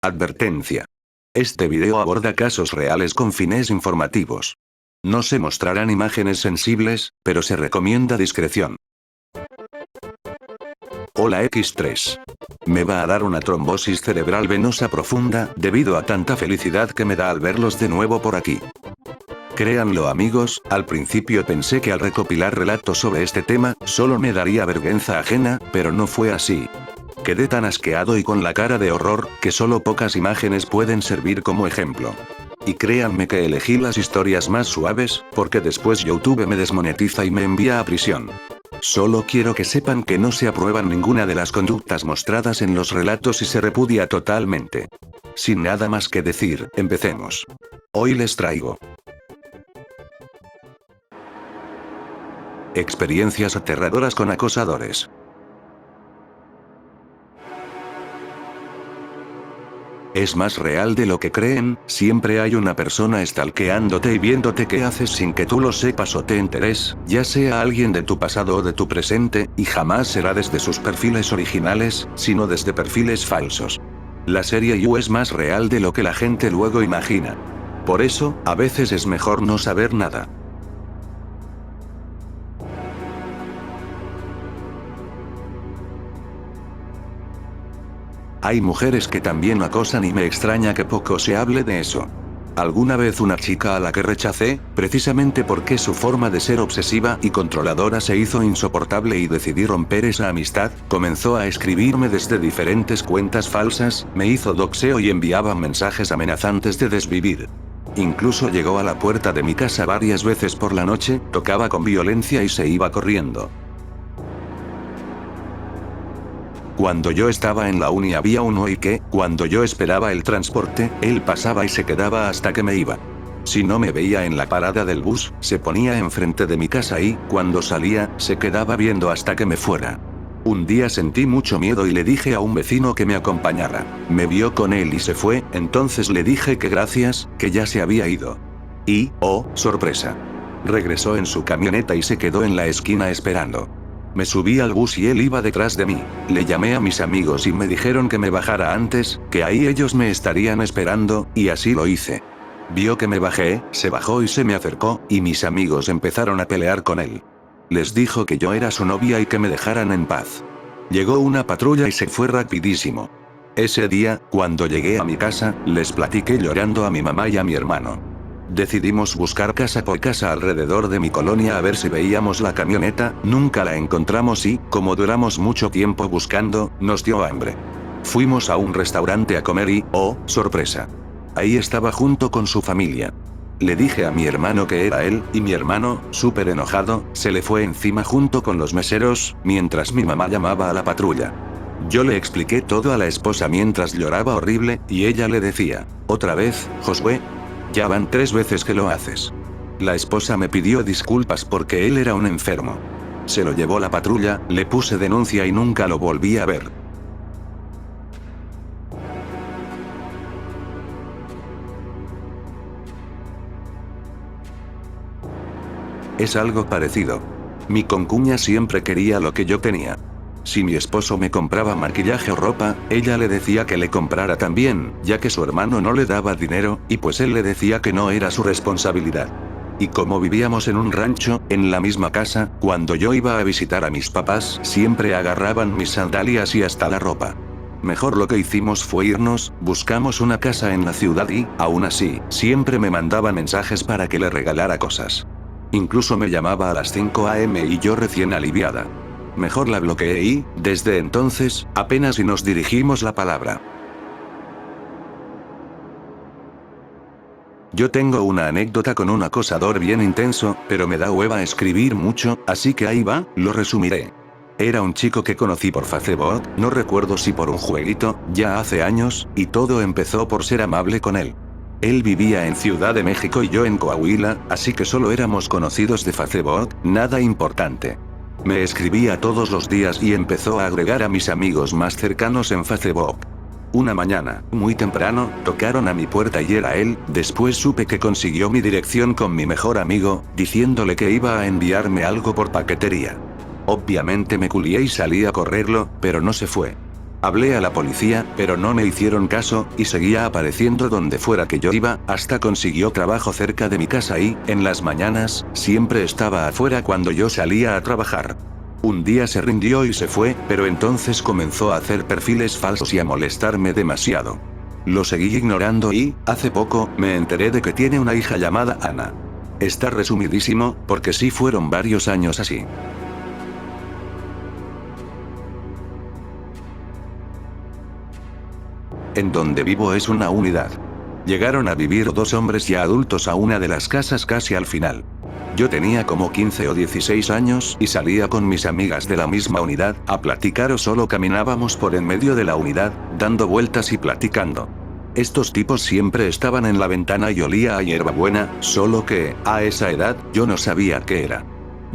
Advertencia. Este video aborda casos reales con fines informativos. No se mostrarán imágenes sensibles, pero se recomienda discreción. Hola X3. Me va a dar una trombosis cerebral venosa profunda, debido a tanta felicidad que me da al verlos de nuevo por aquí. Créanlo amigos, al principio pensé que al recopilar relatos sobre este tema, solo me daría vergüenza ajena, pero no fue así. Quedé tan asqueado y con la cara de horror, que solo pocas imágenes pueden servir como ejemplo. Y créanme que elegí las historias más suaves, porque después YouTube me desmonetiza y me envía a prisión. Solo quiero que sepan que no se aprueban ninguna de las conductas mostradas en los relatos y se repudia totalmente. Sin nada más que decir, empecemos. Hoy les traigo experiencias aterradoras con acosadores. Es más real de lo que creen, siempre hay una persona stalkeándote y viéndote qué haces sin que tú lo sepas o te enteres, ya sea alguien de tu pasado o de tu presente, y jamás será desde sus perfiles originales, sino desde perfiles falsos. La serie You es más real de lo que la gente luego imagina. Por eso, a veces es mejor no saber nada. Hay mujeres que también acosan y me extraña que poco se hable de eso. Alguna vez una chica a la que rechacé, precisamente porque su forma de ser obsesiva y controladora se hizo insoportable y decidí romper esa amistad, comenzó a escribirme desde diferentes cuentas falsas, me hizo doxeo y enviaba mensajes amenazantes de desvivir. Incluso llegó a la puerta de mi casa varias veces por la noche, tocaba con violencia y se iba corriendo. Cuando yo estaba en la uni había uno y que, cuando yo esperaba el transporte, él pasaba y se quedaba hasta que me iba. Si no me veía en la parada del bus, se ponía enfrente de mi casa y, cuando salía, se quedaba viendo hasta que me fuera. Un día sentí mucho miedo y le dije a un vecino que me acompañara. Me vio con él y se fue, entonces le dije que gracias, que ya se había ido. Y, oh, sorpresa. Regresó en su camioneta y se quedó en la esquina esperando. Me subí al bus y él iba detrás de mí. Le llamé a mis amigos y me dijeron que me bajara antes, que ahí ellos me estarían esperando, y así lo hice. Vio que me bajé, se bajó y se me acercó, y mis amigos empezaron a pelear con él. Les dijo que yo era su novia y que me dejaran en paz. Llegó una patrulla y se fue rapidísimo. Ese día, cuando llegué a mi casa, les platiqué llorando a mi mamá y a mi hermano. Decidimos buscar casa por casa alrededor de mi colonia a ver si veíamos la camioneta, nunca la encontramos y, como duramos mucho tiempo buscando, nos dio hambre. Fuimos a un restaurante a comer y, oh, sorpresa. Ahí estaba junto con su familia. Le dije a mi hermano que era él, y mi hermano, súper enojado, se le fue encima junto con los meseros, mientras mi mamá llamaba a la patrulla. Yo le expliqué todo a la esposa mientras lloraba horrible, y ella le decía, otra vez, Josué. Ya van 3 veces que lo haces. La esposa me pidió disculpas porque él era un enfermo. Se lo llevó la patrulla, le puse denuncia y nunca lo volví a ver. Es algo parecido. Mi concuña siempre quería lo que yo tenía. Si mi esposo me compraba maquillaje o ropa, ella le decía que le comprara también, ya que su hermano no le daba dinero, y pues él le decía que no era su responsabilidad. Y como vivíamos en un rancho, en la misma casa, cuando yo iba a visitar a mis papás, siempre agarraban mis sandalias y hasta la ropa. Mejor lo que hicimos fue irnos, buscamos una casa en la ciudad y, aún así, siempre me mandaba mensajes para que le regalara cosas. Incluso me llamaba a las 5 AM y yo recién aliviada. Mejor la bloqueé y, desde entonces, apenas si nos dirigimos la palabra. Yo tengo una anécdota con un acosador bien intenso, pero me da hueva escribir mucho, así que ahí va, lo resumiré. Era un chico que conocí por Facebook, no recuerdo si por un jueguito, ya hace años, y todo empezó por ser amable con él. Él vivía en Ciudad de México y yo en Coahuila, así que solo éramos conocidos de Facebook, nada importante. Me escribía todos los días y empezó a agregar a mis amigos más cercanos en Facebook. Una mañana, muy temprano, tocaron a mi puerta y era él, después supe que consiguió mi dirección con mi mejor amigo, diciéndole que iba a enviarme algo por paquetería. Obviamente me culié y salí a correrlo, pero no se fue. Hablé a la policía, pero no me hicieron caso, y seguía apareciendo donde fuera que yo iba, hasta consiguió trabajo cerca de mi casa y, en las mañanas, siempre estaba afuera cuando yo salía a trabajar. Un día se rindió y se fue, pero entonces comenzó a hacer perfiles falsos y a molestarme demasiado. Lo seguí ignorando y, hace poco, me enteré de que tiene una hija llamada Ana. Está resumidísimo, porque sí fueron varios años así. En donde vivo es una unidad. Llegaron a vivir 2 hombres ya adultos a una de las casas casi al final. Yo tenía como 15 o 16 años y salía con mis amigas de la misma unidad a platicar o solo caminábamos por en medio de la unidad, dando vueltas y platicando. Estos tipos siempre estaban en la ventana y olía a hierbabuena, solo que, a esa edad, yo no sabía qué era.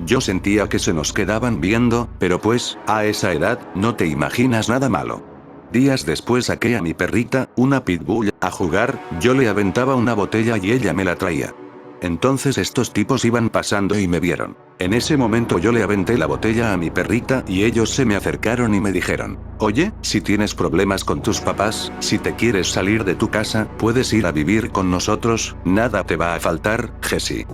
Yo sentía que se nos quedaban viendo, pero pues, a esa edad, no te imaginas nada malo. Días después saqué a mi perrita, una pitbull, a jugar, yo le aventaba una botella y ella me la traía. Entonces estos tipos iban pasando y me vieron. En ese momento yo le aventé la botella a mi perrita y ellos se me acercaron y me dijeron: oye, si tienes problemas con tus papás, si te quieres salir de tu casa, puedes ir a vivir con nosotros, nada te va a faltar, Jessie.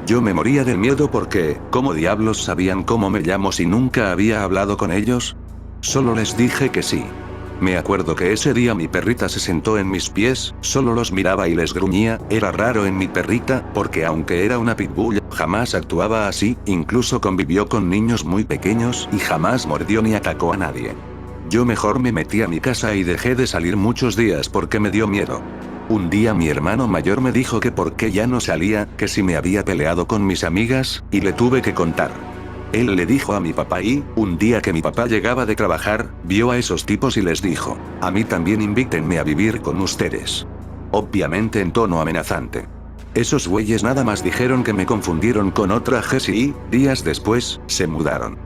Yo me moría del miedo porque, ¿cómo diablos sabían cómo me llamo si nunca había hablado con ellos? Solo les dije que sí. Me acuerdo que ese día mi perrita se sentó en mis pies, solo los miraba y les gruñía. Era raro en mi perrita, porque aunque era una pitbull, jamás actuaba así, incluso convivió con niños muy pequeños y jamás mordió ni atacó a nadie. Yo mejor me metí a mi casa y dejé de salir muchos días porque me dio miedo. Un día mi hermano mayor me dijo que por qué ya no salía, que si me había peleado con mis amigas, y le tuve que contar. Él le dijo a mi papá y, un día que mi papá llegaba de trabajar, vio a esos tipos y les dijo: a mí también invítenme a vivir con ustedes. Obviamente en tono amenazante. Esos güeyes nada más dijeron que me confundieron con otra Jessie y, días después, se mudaron.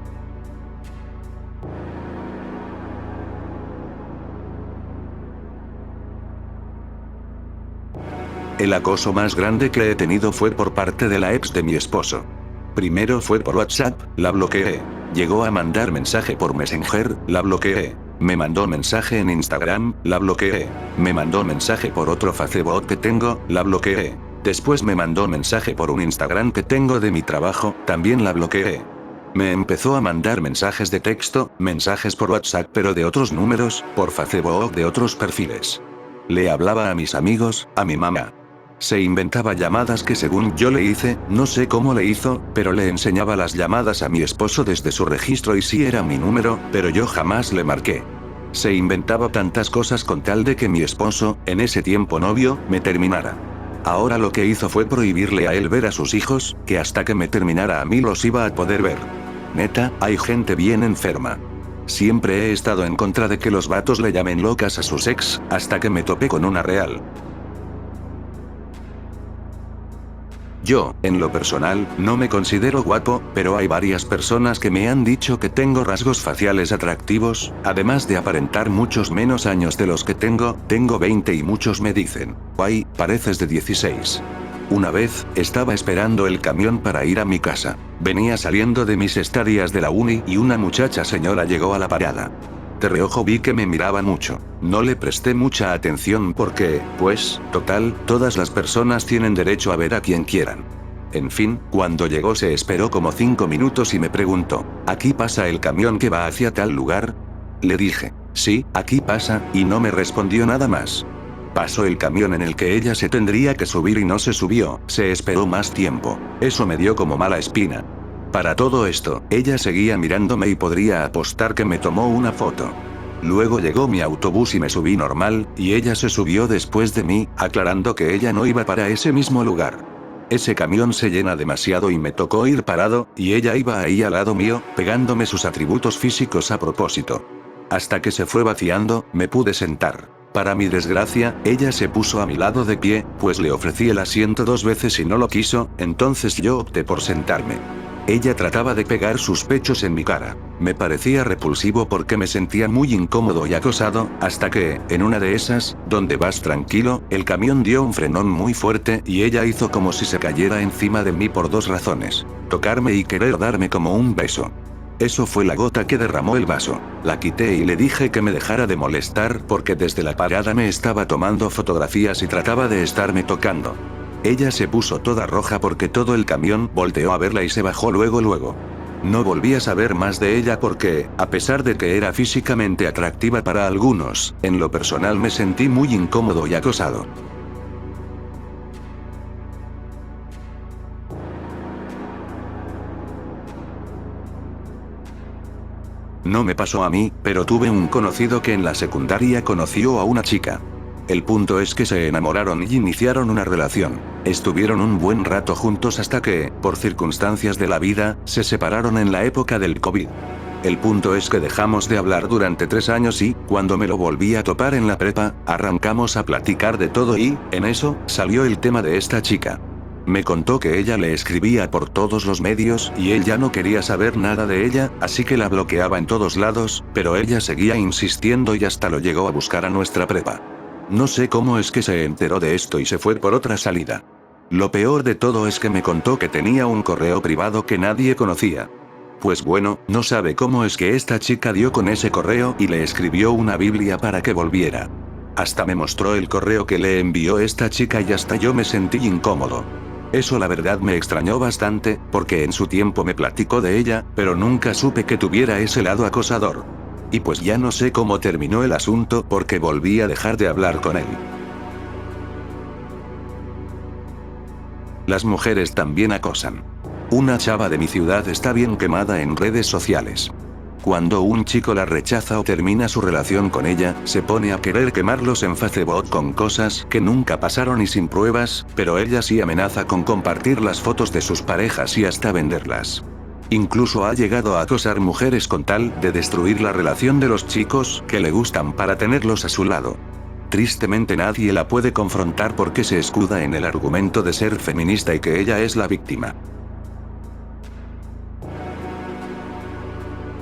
El acoso más grande que he tenido fue por parte de la ex de mi esposo. Primero fue por WhatsApp, la bloqueé. Llegó a mandar mensaje por Messenger, la bloqueé. Me mandó mensaje en Instagram, la bloqueé. Me mandó mensaje por otro Facebook que tengo, la bloqueé. Después me mandó mensaje por un Instagram que tengo de mi trabajo, también la bloqueé. Me empezó a mandar mensajes de texto, mensajes por WhatsApp pero de otros números, por Facebook de otros perfiles. Le hablaba a mis amigos, a mi mamá. Se inventaba llamadas que según yo le hice, no sé cómo le hizo, pero le enseñaba las llamadas a mi esposo desde su registro y sí era mi número, pero yo jamás le marqué. Se inventaba tantas cosas con tal de que mi esposo, en ese tiempo novio, me terminara. Ahora lo que hizo fue prohibirle a él ver a sus hijos, que hasta que me terminara a mí los iba a poder ver. Neta, hay gente bien enferma. Siempre he estado en contra de que los vatos le llamen locas a sus ex, hasta que me topé con una real. Yo, en lo personal, no me considero guapo, pero hay varias personas que me han dicho que tengo rasgos faciales atractivos, además de aparentar muchos menos años de los que tengo 20 y muchos me dicen: "Guay, pareces de 16". Una vez, estaba esperando el camión para ir a mi casa. Venía saliendo de mis estadías de la uni y una muchacha señora llegó a la parada. De reojo vi que me miraba mucho. No le presté mucha atención porque, pues, total, todas las personas tienen derecho a ver a quien quieran. En fin, cuando llegó se esperó como 5 minutos y me preguntó: ¿aquí pasa el camión que va hacia tal lugar? Le dije: sí, aquí pasa, y no me respondió nada más. Pasó el camión en el que ella se tendría que subir y no se subió, se esperó más tiempo. Eso me dio como mala espina. Para todo esto, ella seguía mirándome y podría apostar que me tomó una foto. Luego llegó mi autobús y me subí normal, y ella se subió después de mí, aclarando que ella no iba para ese mismo lugar. Ese camión se llena demasiado y me tocó ir parado, y ella iba ahí al lado mío, pegándome sus atributos físicos a propósito. Hasta que se fue vaciando, me pude sentar. Para mi desgracia, ella se puso a mi lado de pie, pues le ofrecí el asiento 2 veces y no lo quiso, entonces yo opté por sentarme. Ella trataba de pegar sus pechos en mi cara. Me parecía repulsivo porque me sentía muy incómodo y acosado, hasta que, en una de esas, donde vas tranquilo, el camión dio un frenón muy fuerte y ella hizo como si se cayera encima de mí por 2 razones: tocarme y querer darme como un beso. Eso fue la gota que derramó el vaso. La quité y le dije que me dejara de molestar porque desde la parada me estaba tomando fotografías y trataba de estarme tocando. Ella se puso toda roja porque todo el camión volteó a verla y se bajó luego. No volví a saber más de ella porque, a pesar de que era físicamente atractiva para algunos, en lo personal me sentí muy incómodo y acosado. No me pasó a mí, pero tuve un conocido que en la secundaria conoció a una chica. El punto es que se enamoraron y iniciaron una relación. Estuvieron un buen rato juntos hasta que, por circunstancias de la vida, se separaron en la época del COVID. El punto es que dejamos de hablar durante 3 años y, cuando me lo volví a topar en la prepa, arrancamos a platicar de todo y, en eso, salió el tema de esta chica. Me contó que ella le escribía por todos los medios y él ya no quería saber nada de ella, así que la bloqueaba en todos lados, pero ella seguía insistiendo y hasta lo llegó a buscar a nuestra prepa. No sé cómo es que se enteró de esto y se fue por otra salida. Lo peor de todo es que me contó que tenía un correo privado que nadie conocía. Pues bueno, no sabe cómo es que esta chica dio con ese correo y le escribió una Biblia para que volviera. Hasta me mostró el correo que le envió esta chica y hasta yo me sentí incómodo. Eso la verdad me extrañó bastante, porque en su tiempo me platicó de ella, pero nunca supe que tuviera ese lado acosador. Y pues ya no sé cómo terminó el asunto porque volví a dejar de hablar con él. Las mujeres también acosan. Una chava de mi ciudad está bien quemada en redes sociales. Cuando un chico la rechaza o termina su relación con ella, se pone a querer quemarlos en Facebook con cosas que nunca pasaron y sin pruebas, pero ella sí amenaza con compartir las fotos de sus parejas y hasta venderlas. Incluso ha llegado a acosar mujeres con tal de destruir la relación de los chicos que le gustan para tenerlos a su lado. Tristemente nadie la puede confrontar porque se escuda en el argumento de ser feminista y que ella es la víctima.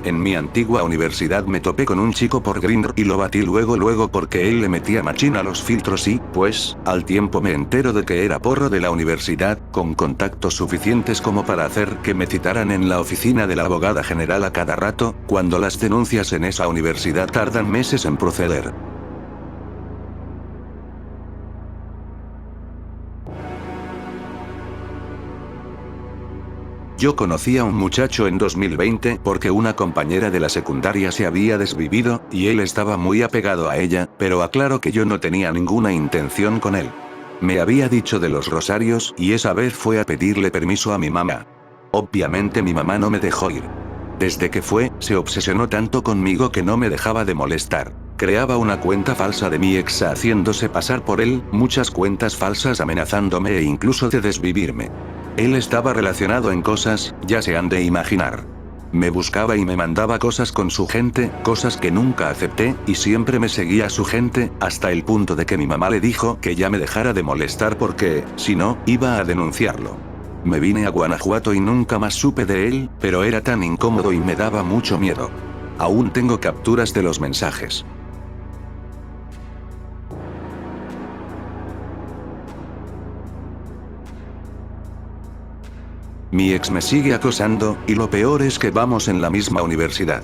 En mi antigua universidad me topé con un chico por Grindr y lo batí luego porque él le metía machín a los filtros y, pues, al tiempo me entero de que era porro de la universidad, con contactos suficientes como para hacer que me citaran en la oficina de la abogada general a cada rato, cuando las denuncias en esa universidad tardan meses en proceder. Yo conocí a un muchacho en 2020 porque una compañera de la secundaria se había desvivido, y él estaba muy apegado a ella, pero aclaro que yo no tenía ninguna intención con él. Me había dicho de los rosarios y esa vez fue a pedirle permiso a mi mamá. Obviamente mi mamá no me dejó ir. Desde que fue, se obsesionó tanto conmigo que no me dejaba de molestar. Creaba una cuenta falsa de mi ex haciéndose pasar por él, muchas cuentas falsas amenazándome e incluso de desvivirme. Él estaba relacionado en cosas, ya se han de imaginar. Me buscaba y me mandaba cosas con su gente, cosas que nunca acepté, y siempre me seguía a su gente, hasta el punto de que mi mamá le dijo que ya me dejara de molestar porque, si no, iba a denunciarlo. Me vine a Guanajuato y nunca más supe de él, pero era tan incómodo y me daba mucho miedo. Aún tengo capturas de los mensajes. Mi ex me sigue acosando, y lo peor es que vamos en la misma universidad.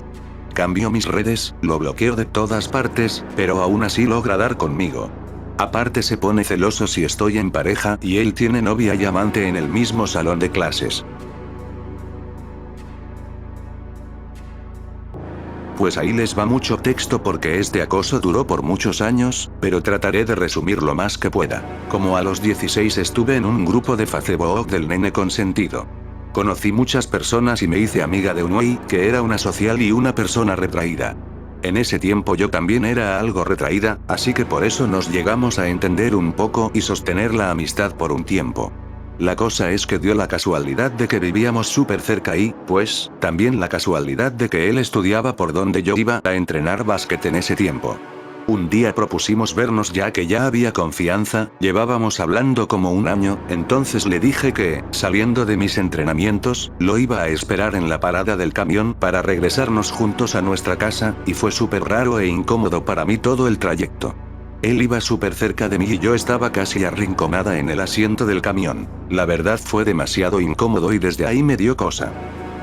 Cambio mis redes, lo bloqueo de todas partes, pero aún así logra dar conmigo. Aparte se pone celoso si estoy en pareja y él tiene novia y amante en el mismo salón de clases. Pues ahí les va mucho texto porque este acoso duró por muchos años, pero trataré de resumir lo más que pueda. Como a los 16 estuve en un grupo de Facebook del nene consentido. Conocí muchas personas y me hice amiga de un güey que era una social y una persona retraída. En ese tiempo yo también era algo retraída, así que por eso nos llegamos a entender un poco y sostener la amistad por un tiempo. La cosa es que dio la casualidad de que vivíamos súper cerca y, pues, también la casualidad de que él estudiaba por donde yo iba a entrenar básquet en ese tiempo. Un día propusimos vernos ya que ya había confianza, llevábamos hablando como un año, entonces le dije que, saliendo de mis entrenamientos, lo iba a esperar en la parada del camión para regresarnos juntos a nuestra casa, y fue súper raro e incómodo para mí todo el trayecto. Él iba súper cerca de mí y yo estaba casi arrinconada en el asiento del camión. La verdad fue demasiado incómodo y desde ahí me dio cosa.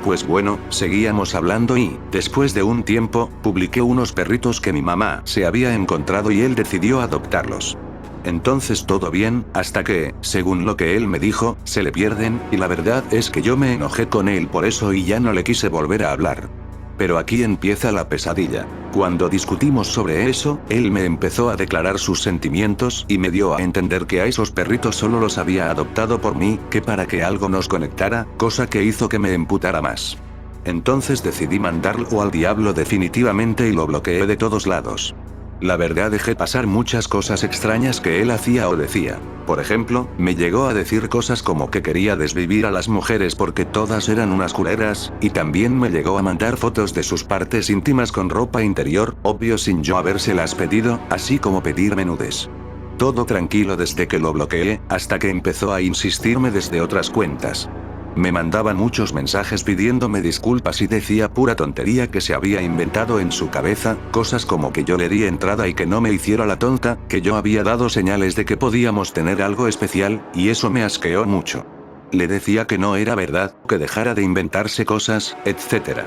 Pues bueno, seguíamos hablando y, después de un tiempo, publiqué unos perritos que mi mamá se había encontrado y él decidió adoptarlos. Entonces todo bien, hasta que, según lo que él me dijo, se le pierden, y la verdad es que yo me enojé con él por eso y ya no le quise volver a hablar. Pero aquí empieza la pesadilla. Cuando discutimos sobre eso, él me empezó a declarar sus sentimientos y me dio a entender que a esos perritos solo los había adoptado por mí, que para que algo nos conectara, cosa que hizo que me emputara más. Entonces decidí mandarlo al diablo definitivamente y lo bloqueé de todos lados. La verdad dejé pasar muchas cosas extrañas que él hacía o decía. Por ejemplo, me llegó a decir cosas como que quería desvivir a las mujeres porque todas eran unas culeras, y también me llegó a mandar fotos de sus partes íntimas con ropa interior, obvio sin yo habérselas pedido, así como pedirme nudes. Todo tranquilo desde que lo bloqueé, hasta que empezó a insistirme desde otras cuentas. Me mandaban muchos mensajes pidiéndome disculpas y decía pura tontería que se había inventado en su cabeza, cosas como que yo le di entrada y que no me hiciera la tonta, que yo había dado señales de que podíamos tener algo especial, y eso me asqueó mucho. Le decía que no era verdad, que dejara de inventarse cosas, etc.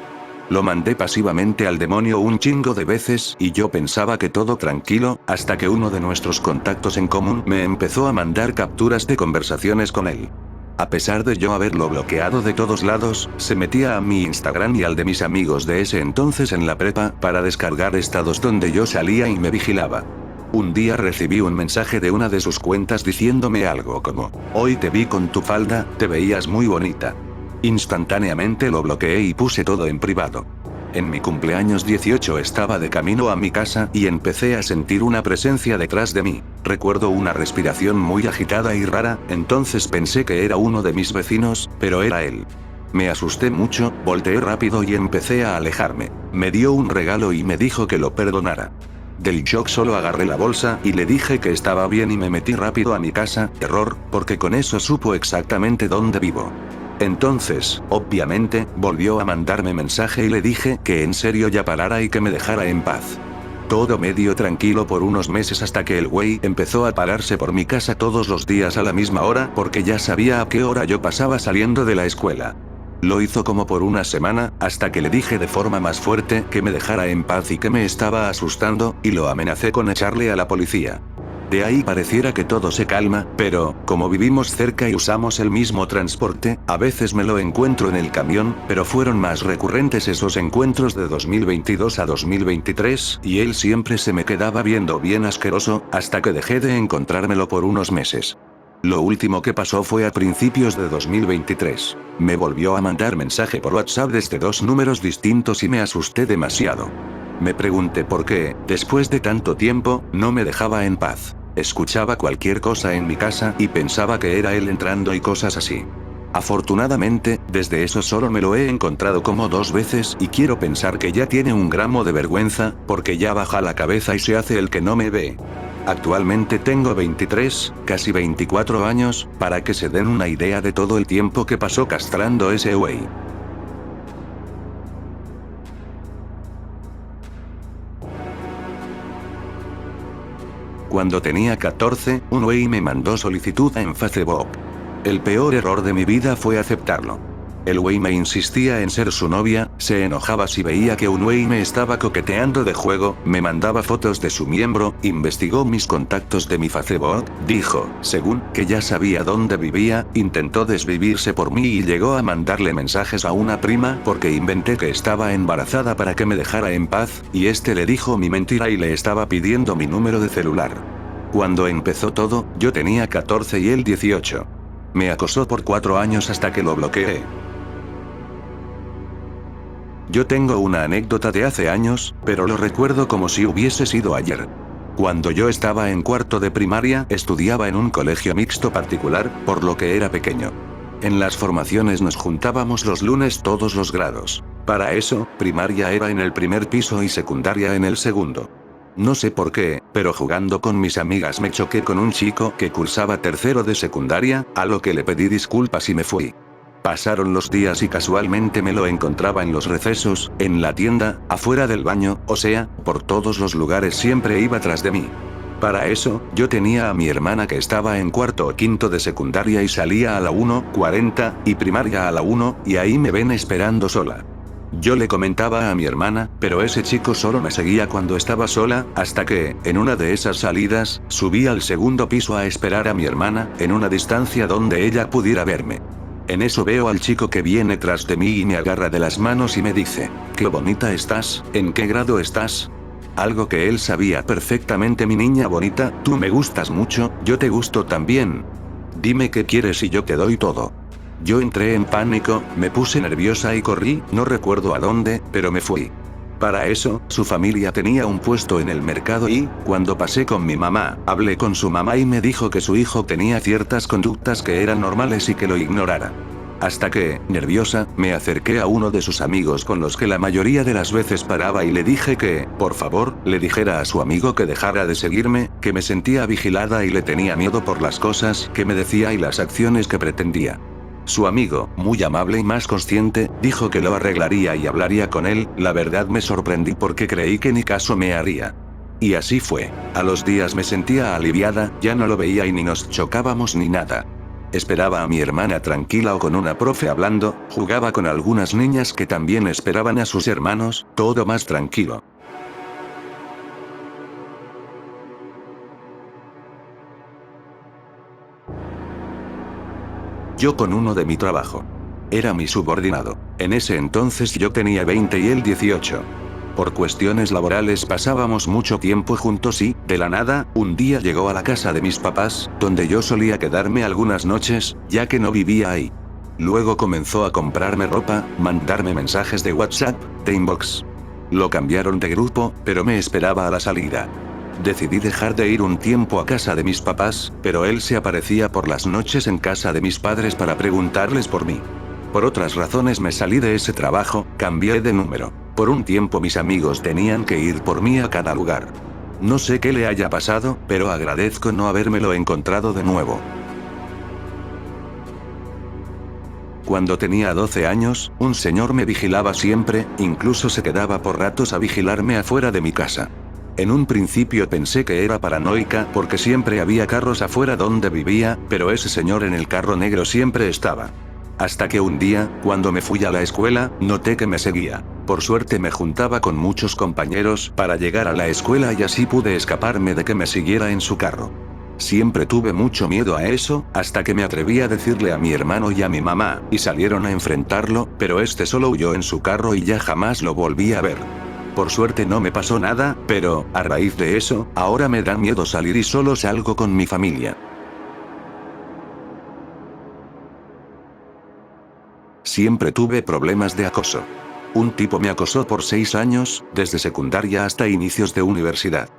Lo mandé pasivamente al demonio un chingo de veces y yo pensaba que todo tranquilo, hasta que uno de nuestros contactos en común me empezó a mandar capturas de conversaciones con él. A pesar de yo haberlo bloqueado de todos lados, se metía a mi Instagram y al de mis amigos de ese entonces en la prepa, para descargar estados donde yo salía y me vigilaba. Un día recibí un mensaje de una de sus cuentas diciéndome algo como: "Hoy te vi con tu falda, te veías muy bonita". Instantáneamente lo bloqueé y puse todo en privado. En mi cumpleaños 18 estaba de camino a mi casa y empecé a sentir una presencia detrás de mí. Recuerdo una respiración muy agitada y rara, entonces pensé que era uno de mis vecinos, pero era él. Me asusté mucho, volteé rápido y empecé a alejarme. Me dio un regalo y me dijo que lo perdonara. Del shock solo agarré la bolsa y le dije que estaba bien y me metí rápido a mi casa, error, porque con eso supo exactamente dónde vivo. Entonces, obviamente, volvió a mandarme mensaje y le dije que en serio ya parara y que me dejara en paz. Todo medio tranquilo por unos meses hasta que el güey empezó a pararse por mi casa todos los días a la misma hora porque ya sabía a qué hora yo pasaba saliendo de la escuela. Lo hizo como por una semana, hasta que le dije de forma más fuerte que me dejara en paz y que me estaba asustando, y lo amenacé con echarle a la policía. De ahí pareciera que todo se calma, pero, como vivimos cerca y usamos el mismo transporte, a veces me lo encuentro en el camión, pero fueron más recurrentes esos encuentros de 2022 a 2023, y él siempre se me quedaba viendo bien asqueroso, hasta que dejé de encontrármelo por unos meses. Lo último que pasó fue a principios de 2023. Me volvió a mandar mensaje por WhatsApp desde 2 números distintos y me asusté demasiado. Me pregunté por qué, después de tanto tiempo, no me dejaba en paz. Escuchaba cualquier cosa en mi casa y pensaba que era él entrando y cosas así. Afortunadamente, desde eso solo me lo he encontrado como 2 veces y quiero pensar que ya tiene un gramo de vergüenza, porque ya baja la cabeza y se hace el que no me ve. Actualmente tengo 23, casi 24 años, para que se den una idea de todo el tiempo que pasó castrando ese güey. Cuando tenía 14, un güey me mandó solicitud en Facebook. El peor error de mi vida fue aceptarlo. El güey me insistía en ser su novia, se enojaba si veía que un güey me estaba coqueteando de juego, me mandaba fotos de su miembro, investigó mis contactos de mi Facebook, dijo, según, que ya sabía dónde vivía, intentó desvivirse por mí y llegó a mandarle mensajes a una prima porque inventé que estaba embarazada para que me dejara en paz, y este le dijo mi mentira y le estaba pidiendo mi número de celular. Cuando empezó todo, yo tenía 14 y él 18. Me acosó por 4 años hasta que lo bloqueé. Yo tengo una anécdota de hace años, pero lo recuerdo como si hubiese sido ayer. Cuando yo estaba en cuarto de primaria, estudiaba en un colegio mixto particular, por lo que era pequeño. En las formaciones nos juntábamos los lunes todos los grados. Para eso, primaria era en el primer piso y secundaria en el segundo. No sé por qué, pero jugando con mis amigas me choqué con un chico que cursaba tercero de secundaria, a lo que le pedí disculpas y me fui. Pasaron los días y casualmente me lo encontraba en los recesos, en la tienda, afuera del baño, o sea, por todos los lugares siempre iba tras de mí. Para eso, yo tenía a mi hermana que estaba en cuarto o quinto de secundaria y salía a la 1:40, y primaria a la 1, y ahí me ven esperando sola. Yo le comentaba a mi hermana, pero ese chico solo me seguía cuando estaba sola, hasta que, en una de esas salidas, subí al segundo piso a esperar a mi hermana, en una distancia donde ella pudiera verme. En eso veo al chico que viene tras de mí y me agarra de las manos y me dice: «Qué bonita estás, ¿en qué grado estás?». Algo que él sabía perfectamente: «Mi niña bonita, tú me gustas mucho, yo te gusto también. Dime qué quieres y yo te doy todo». Yo entré en pánico, me puse nerviosa y corrí, no recuerdo a dónde, pero me fui. Para eso, su familia tenía un puesto en el mercado y, cuando pasé con mi mamá, hablé con su mamá y me dijo que su hijo tenía ciertas conductas que eran normales y que lo ignorara. Hasta que, nerviosa, me acerqué a uno de sus amigos con los que la mayoría de las veces paraba y le dije que, por favor, le dijera a su amigo que dejara de seguirme, que me sentía vigilada y le tenía miedo por las cosas que me decía y las acciones que pretendía. Su amigo, muy amable y más consciente, dijo que lo arreglaría y hablaría con él. La verdad me sorprendí porque creí que ni caso me haría. Y así fue. A los días me sentía aliviada, ya no lo veía y ni nos chocábamos ni nada. Esperaba a mi hermana tranquila o con una profe hablando, jugaba con algunas niñas que también esperaban a sus hermanos, todo más tranquilo. Yo con uno de mi trabajo. Era mi subordinado. En ese entonces yo tenía 20 y él 18. Por cuestiones laborales pasábamos mucho tiempo juntos y, de la nada, un día llegó a la casa de mis papás, donde yo solía quedarme algunas noches, ya que no vivía ahí. Luego comenzó a comprarme ropa, mandarme mensajes de WhatsApp, de inbox. Lo cambiaron de grupo, pero me esperaba a la salida. Decidí dejar de ir un tiempo a casa de mis papás, pero él se aparecía por las noches en casa de mis padres para preguntarles por mí. Por otras razones me salí de ese trabajo, cambié de número. Por un tiempo mis amigos tenían que ir por mí a cada lugar. No sé qué le haya pasado, pero agradezco no habérmelo encontrado de nuevo. Cuando tenía 12 años, un señor me vigilaba siempre, incluso se quedaba por ratos a vigilarme afuera de mi casa. En un principio pensé que era paranoica porque siempre había carros afuera donde vivía, pero ese señor en el carro negro siempre estaba. Hasta que un día, cuando me fui a la escuela, noté que me seguía. Por suerte me juntaba con muchos compañeros para llegar a la escuela y así pude escaparme de que me siguiera en su carro. Siempre tuve mucho miedo a eso, hasta que me atreví a decirle a mi hermano y a mi mamá, y salieron a enfrentarlo, pero este solo huyó en su carro y ya jamás lo volví a ver. Por suerte no me pasó nada, pero, a raíz de eso, ahora me da miedo salir y solo salgo con mi familia. Siempre tuve problemas de acoso. Un tipo me acosó por 6 años, desde secundaria hasta inicios de universidad.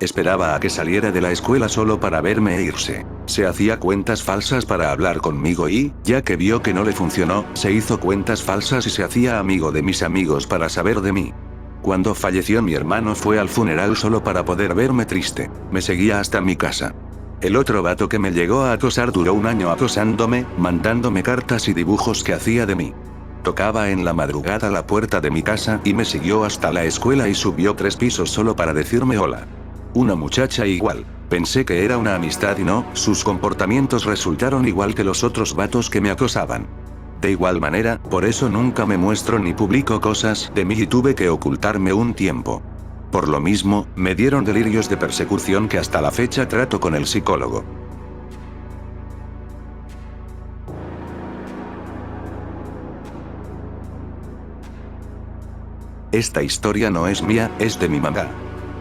Esperaba a que saliera de la escuela solo para verme e irse. Se hacía cuentas falsas para hablar conmigo y, ya que vio que no le funcionó, se hizo cuentas falsas y se hacía amigo de mis amigos para saber de mí. Cuando falleció mi hermano fue al funeral solo para poder verme triste. Me seguía hasta mi casa. El otro vato que me llegó a acosar duró 1 año acosándome, mandándome cartas y dibujos que hacía de mí. Tocaba en la madrugada la puerta de mi casa y me siguió hasta la escuela y subió 3 pisos solo para decirme hola. Una muchacha igual. Pensé que era una amistad y no, sus comportamientos resultaron igual que los otros vatos que me acosaban. De igual manera, por eso nunca me muestro ni publico cosas de mí y tuve que ocultarme un tiempo. Por lo mismo, me dieron delirios de persecución que hasta la fecha trato con el psicólogo. Esta historia no es mía, es de mi mamá.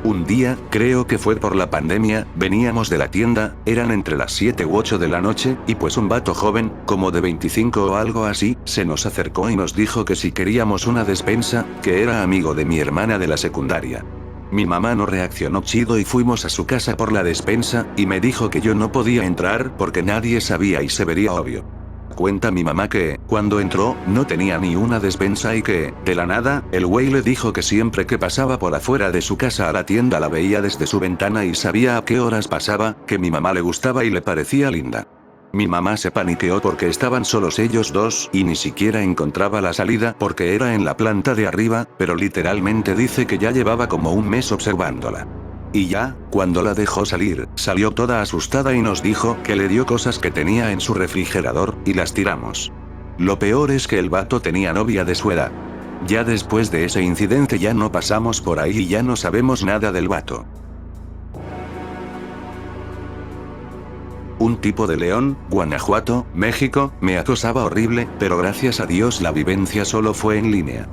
Un día, creo que fue por la pandemia, veníamos de la tienda, eran entre las 7 u 8 de la noche, y pues un vato joven, como de 25 o algo así, se nos acercó y nos dijo que si queríamos una despensa, que era amigo de mi hermana de la secundaria. Mi mamá no reaccionó chido y fuimos a su casa por la despensa, y me dijo que yo no podía entrar porque nadie sabía y se vería obvio. Cuenta mi mamá que, cuando entró, no tenía ni una despensa y que, de la nada, el güey le dijo que siempre que pasaba por afuera de su casa a la tienda la veía desde su ventana y sabía a qué horas pasaba, que mi mamá le gustaba y le parecía linda. Mi mamá se paniqueó porque estaban solos ellos dos y ni siquiera encontraba la salida porque era en la planta de arriba, pero literalmente dice que ya llevaba como un mes observándola. Y ya, cuando la dejó salir, salió toda asustada y nos dijo que le dio cosas que tenía en su refrigerador, y las tiramos. Lo peor es que el vato tenía novia de su edad. Ya después de ese incidente ya no pasamos por ahí y ya no sabemos nada del vato. Un tipo de León, Guanajuato, México, me acosaba horrible, pero gracias a Dios la vivencia solo fue en línea.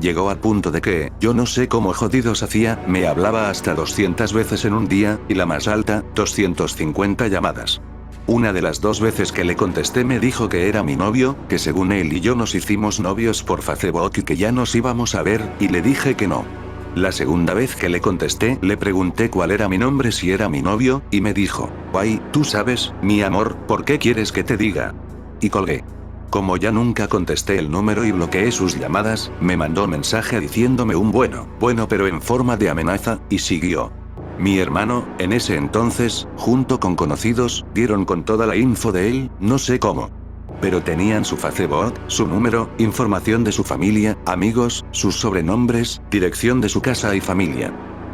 Llegó al punto de que, yo no sé cómo jodidos hacía, me hablaba hasta 200 veces en un día, y la más alta, 250 llamadas. Una de las 2 veces que le contesté me dijo que era mi novio, que según él y yo nos hicimos novios por Facebook y que ya nos íbamos a ver, y le dije que no. La segunda vez que le contesté, le pregunté cuál era mi nombre si era mi novio, y me dijo, ay, tú sabes, mi amor, ¿por qué quieres que te diga? Y colgué. Como ya nunca contesté el número y bloqueé sus llamadas, me mandó mensaje diciéndome un bueno, pero en forma de amenaza, y siguió. Mi hermano, en ese entonces, junto con conocidos, dieron con toda la info de él, no sé cómo. Pero tenían su Facebook, su número, información de su familia, amigos, sus sobrenombres, dirección de su casa y familia.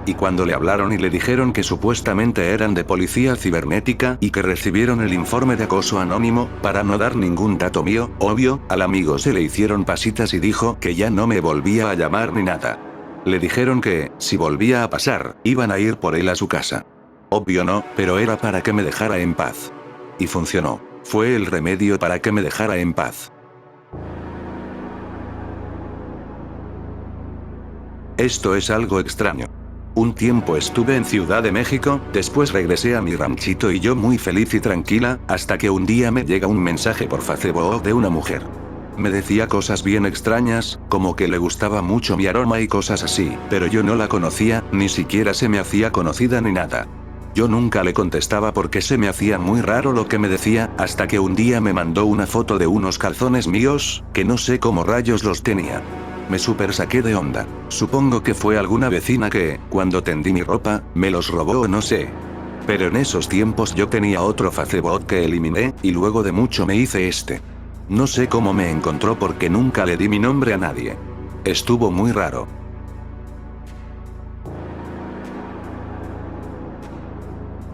Y cuando le hablaron y le dijeron que supuestamente eran de policía cibernética y que recibieron el informe de acoso anónimo, para no dar ningún dato mío, obvio, al amigo se le hicieron pasitas y dijo que ya no me volvía a llamar ni nada. Le dijeron que, si volvía a pasar, iban a ir por él a su casa. Obvio no, pero era para que me dejara en paz. Y funcionó. Fue el remedio para que me dejara en paz. Esto es algo extraño. Un tiempo estuve en Ciudad de México, después regresé a mi ranchito y yo muy feliz y tranquila, hasta que un día me llega un mensaje por Facebook de una mujer. Me decía cosas bien extrañas, como que le gustaba mucho mi aroma y cosas así, pero yo no la conocía, ni siquiera se me hacía conocida ni nada. Yo nunca le contestaba porque se me hacía muy raro lo que me decía, hasta que un día me mandó una foto de unos calzones míos, que no sé cómo rayos los tenía. Me super saqué de onda. Supongo que fue alguna vecina que, cuando tendí mi ropa, me los robó o no sé. Pero en esos tiempos yo tenía otro Facebook que eliminé, y luego de mucho me hice este. No sé cómo me encontró porque nunca le di mi nombre a nadie. Estuvo muy raro.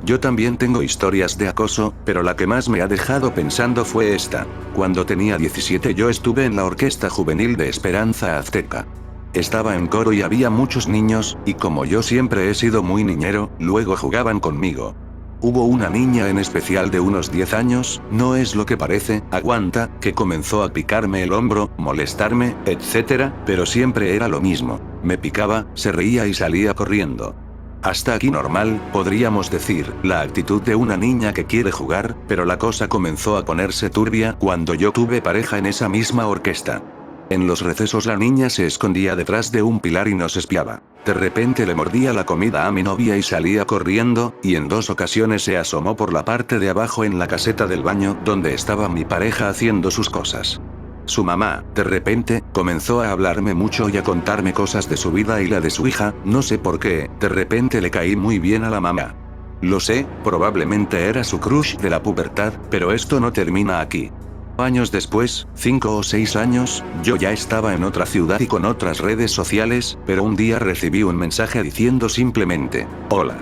Yo también tengo historias de acoso, pero la que más me ha dejado pensando fue esta. Cuando tenía 17 yo estuve en la orquesta juvenil de Esperanza Azteca. Estaba en coro y había muchos niños, y como yo siempre he sido muy niñero, luego jugaban conmigo. Hubo una niña en especial de unos 10 años, no es lo que parece, aguanta, que comenzó a picarme el hombro, molestarme, etc., pero siempre era lo mismo. Me picaba, se reía y salía corriendo. Hasta aquí normal, podríamos decir, la actitud de una niña que quiere jugar, pero la cosa comenzó a ponerse turbia cuando yo tuve pareja en esa misma orquesta. En los recesos la niña se escondía detrás de un pilar y nos espiaba. De repente le mordía la comida a mi novia y salía corriendo, y en 2 ocasiones se asomó por la parte de abajo en la caseta del baño donde estaba mi pareja haciendo sus cosas. Su mamá, de repente, comenzó a hablarme mucho y a contarme cosas de su vida y la de su hija, no sé por qué, de repente le caí muy bien a la mamá. Lo sé, probablemente era su crush de la pubertad, pero esto no termina aquí. Años después, 5 o 6 años, yo ya estaba en otra ciudad y con otras redes sociales, pero un día recibí un mensaje diciendo simplemente, hola.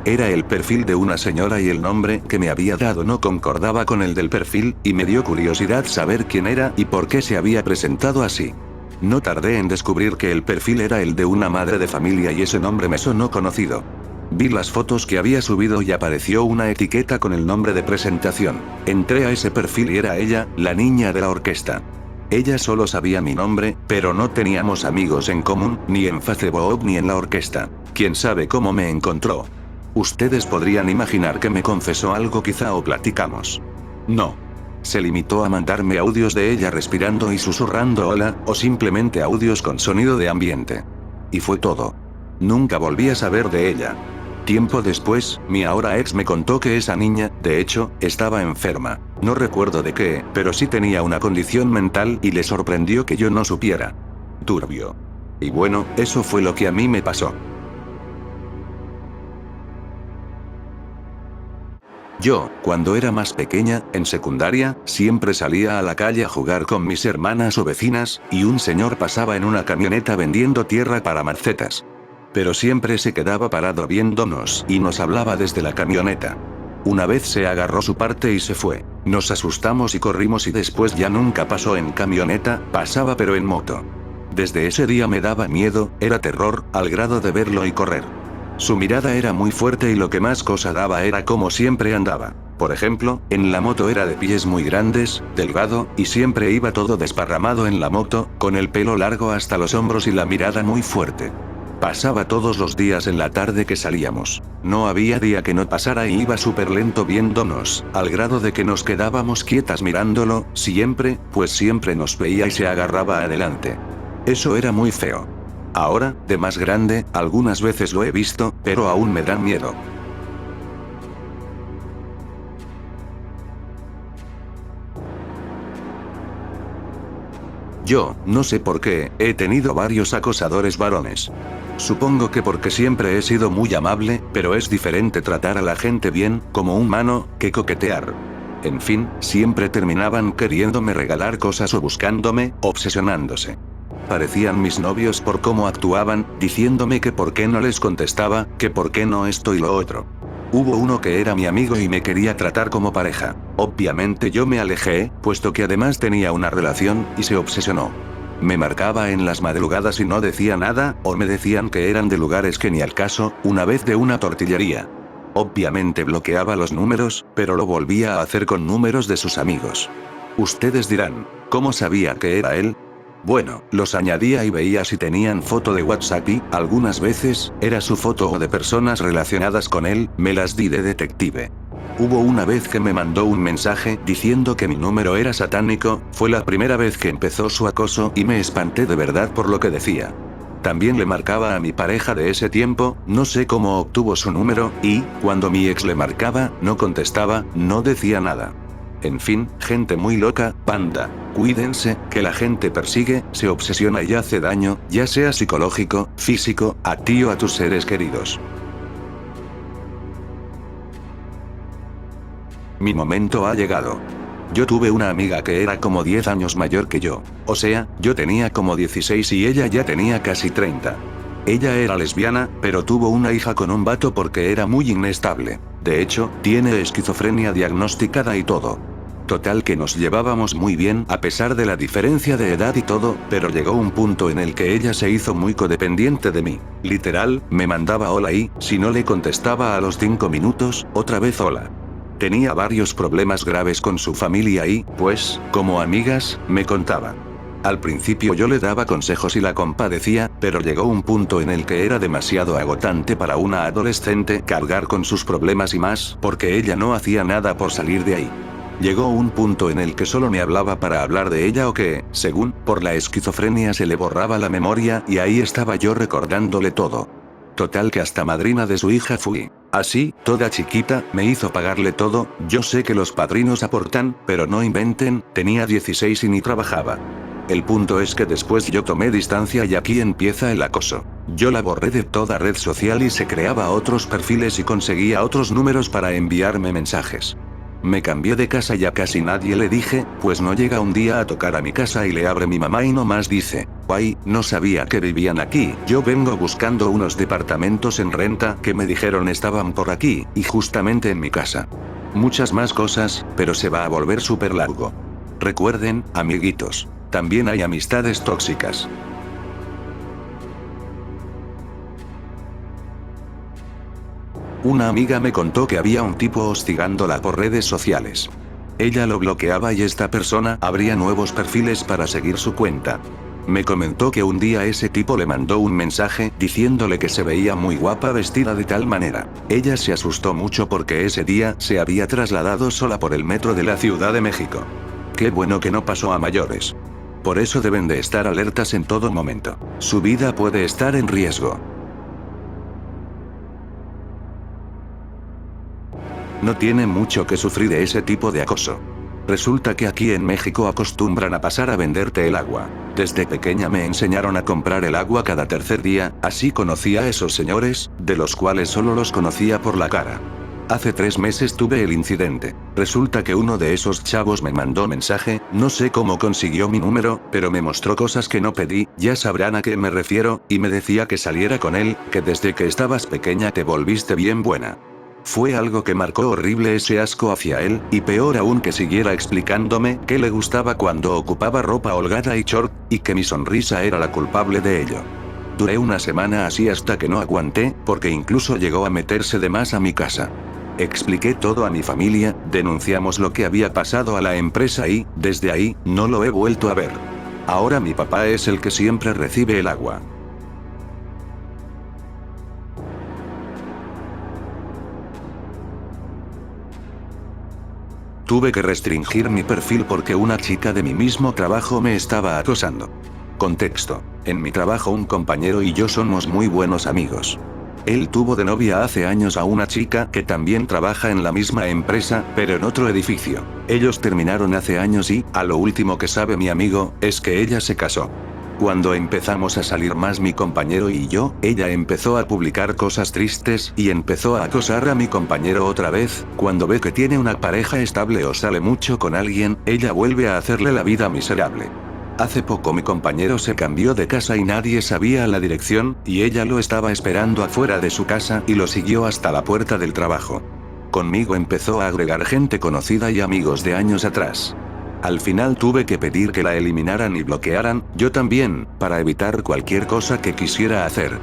Era el perfil de una señora y el nombre que me había dado no concordaba con el del perfil, y me dio curiosidad saber quién era y por qué se había presentado así. No tardé en descubrir que el perfil era el de una madre de familia y ese nombre me sonó conocido. Vi las fotos que había subido y apareció una etiqueta con el nombre de presentación. Entré a ese perfil y era ella, la niña de la orquesta. Ella solo sabía mi nombre, pero no teníamos amigos en común, ni en Facebook ni en la orquesta. ¿Quién sabe cómo me encontró? Ustedes podrían imaginar que me confesó algo quizá o platicamos. No. Se limitó a mandarme audios de ella respirando y susurrando hola, o simplemente audios con sonido de ambiente. Y fue todo. Nunca volví a saber de ella. Tiempo después, mi ahora ex me contó que esa niña, de hecho, estaba enferma. No recuerdo de qué, pero sí tenía una condición mental y le sorprendió que yo no supiera. Turbio. Y bueno, eso fue lo que a mí me pasó. Yo, cuando era más pequeña, en secundaria, siempre salía a la calle a jugar con mis hermanas o vecinas, y un señor pasaba en una camioneta vendiendo tierra para macetas. Pero siempre se quedaba parado viéndonos y nos hablaba desde la camioneta. Una vez se agarró su parte y se fue. Nos asustamos y corrimos y después ya nunca pasó en camioneta, pasaba pero en moto. Desde ese día me daba miedo, era terror, al grado de verlo y correr. Su mirada era muy fuerte y lo que más cosa daba era como siempre andaba. Por ejemplo, en la moto era de pies muy grandes, delgado, y siempre iba todo desparramado en la moto, con el pelo largo hasta los hombros y la mirada muy fuerte. Pasaba todos los días en la tarde que salíamos. No había día que no pasara y iba súper lento viéndonos, al grado de que nos quedábamos quietas mirándolo, siempre, pues siempre nos veía y se agarraba adelante. Eso era muy feo. Ahora, de más grande, algunas veces lo he visto, pero aún me dan miedo. Yo, no sé por qué, he tenido varios acosadores varones. Supongo que porque siempre he sido muy amable, pero es diferente tratar a la gente bien, como humano, que coquetear. En fin, siempre terminaban queriéndome regalar cosas o buscándome, obsesionándose. Parecían mis novios por cómo actuaban, diciéndome que por qué no les contestaba, que por qué no esto y lo otro. Hubo uno que era mi amigo y me quería tratar como pareja. Obviamente yo me alejé, puesto que además tenía una relación, y se obsesionó. Me marcaba en las madrugadas y no decía nada, o me decían que eran de lugares que ni al caso, una vez de una tortillería. Obviamente bloqueaba los números, pero lo volvía a hacer con números de sus amigos. Ustedes dirán, ¿cómo sabía que era él? Bueno, los añadía y veía si tenían foto de WhatsApp y, algunas veces, era su foto o de personas relacionadas con él, me las di de detective. Hubo una vez que me mandó un mensaje diciendo que mi número era satánico, fue la primera vez que empezó su acoso y me espanté de verdad por lo que decía. También le marcaba a mi pareja de ese tiempo, no sé cómo obtuvo su número, y, cuando mi ex le marcaba, no contestaba, no decía nada. En fin, gente muy loca, panda. Cuídense, que la gente persigue, se obsesiona y hace daño, ya sea psicológico, físico, a ti o a tus seres queridos. Mi momento ha llegado. Yo tuve una amiga que era como 10 años mayor que yo. O sea, yo tenía como 16 y ella ya tenía casi 30. Ella era lesbiana, pero tuvo una hija con un vato porque era muy inestable. De hecho, tiene esquizofrenia diagnosticada y todo. Total que nos llevábamos muy bien a pesar de la diferencia de edad y todo, pero llegó un punto en el que ella se hizo muy codependiente de mí. Literal, me mandaba hola y, si no le contestaba a los 5 minutos, otra vez hola. Tenía varios problemas graves con su familia y, pues, como amigas, me contaba. Al principio yo le daba consejos y la compadecía, pero llegó un punto en el que era demasiado agotante para una adolescente cargar con sus problemas y más, porque ella no hacía nada por salir de ahí. Llegó un punto en el que solo me hablaba para hablar de ella o que, según, por la esquizofrenia se le borraba la memoria y ahí estaba yo recordándole todo. Total que hasta madrina de su hija fui. Así, toda chiquita, me hizo pagarle todo, yo sé que los padrinos aportan, pero no inventen, tenía 16 y ni trabajaba. El punto es que después yo tomé distancia y aquí empieza el acoso. Yo la borré de toda red social y se creaba otros perfiles y conseguía otros números para enviarme mensajes. Me cambié de casa y a casi nadie le dije, pues no llega un día a tocar a mi casa y le abre mi mamá y nomás dice, ay, no sabía que vivían aquí, yo vengo buscando unos departamentos en renta que me dijeron estaban por aquí, y justamente en mi casa. Muchas más cosas, pero se va a volver súper largo. Recuerden, amiguitos, también hay amistades tóxicas. Una amiga me contó que había un tipo hostigándola por redes sociales. Ella lo bloqueaba y esta persona abría nuevos perfiles para seguir su cuenta. Me comentó que un día ese tipo le mandó un mensaje diciéndole que se veía muy guapa vestida de tal manera. Ella se asustó mucho porque ese día se había trasladado sola por el metro de la Ciudad de México. Qué bueno que no pasó a mayores. Por eso deben de estar alertas en todo momento. Su vida puede estar en riesgo. No tiene mucho que sufrir de ese tipo de acoso. Resulta que aquí en México acostumbran a pasar a venderte el agua. Desde pequeña me enseñaron a comprar el agua cada tercer día, así conocí a esos señores, de los cuales solo los conocía por la cara. Hace 3 meses tuve el incidente. Resulta que uno de esos chavos me mandó mensaje, no sé cómo consiguió mi número, pero me mostró cosas que no pedí, ya sabrán a qué me refiero, y me decía que saliera con él, que desde que estabas pequeña te volviste bien buena. Fue algo que marcó horrible ese asco hacia él, y peor aún que siguiera explicándome que le gustaba cuando ocupaba ropa holgada y short, y que mi sonrisa era la culpable de ello. Duré una semana así hasta que no aguanté, porque incluso llegó a meterse de más a mi casa. Expliqué todo a mi familia, denunciamos lo que había pasado a la empresa y, desde ahí, no lo he vuelto a ver. Ahora mi papá es el que siempre recibe el agua. Tuve que restringir mi perfil porque una chica de mi mismo trabajo me estaba acosando. Contexto. En mi trabajo un compañero y yo somos muy buenos amigos. Él tuvo de novia hace años a una chica que también trabaja en la misma empresa, pero en otro edificio. Ellos terminaron hace años y, a lo último que sabe mi amigo, es que ella se casó. Cuando empezamos a salir más mi compañero y yo, ella empezó a publicar cosas tristes y empezó a acosar a mi compañero otra vez. Cuando ve que tiene una pareja estable o sale mucho con alguien, ella vuelve a hacerle la vida miserable. Hace poco mi compañero se cambió de casa y nadie sabía la dirección, y ella lo estaba esperando afuera de su casa y lo siguió hasta la puerta del trabajo. Conmigo empezó a agregar gente conocida y amigos de años atrás. Al final tuve que pedir que la eliminaran y bloquearan, yo también, para evitar cualquier cosa que quisiera hacer.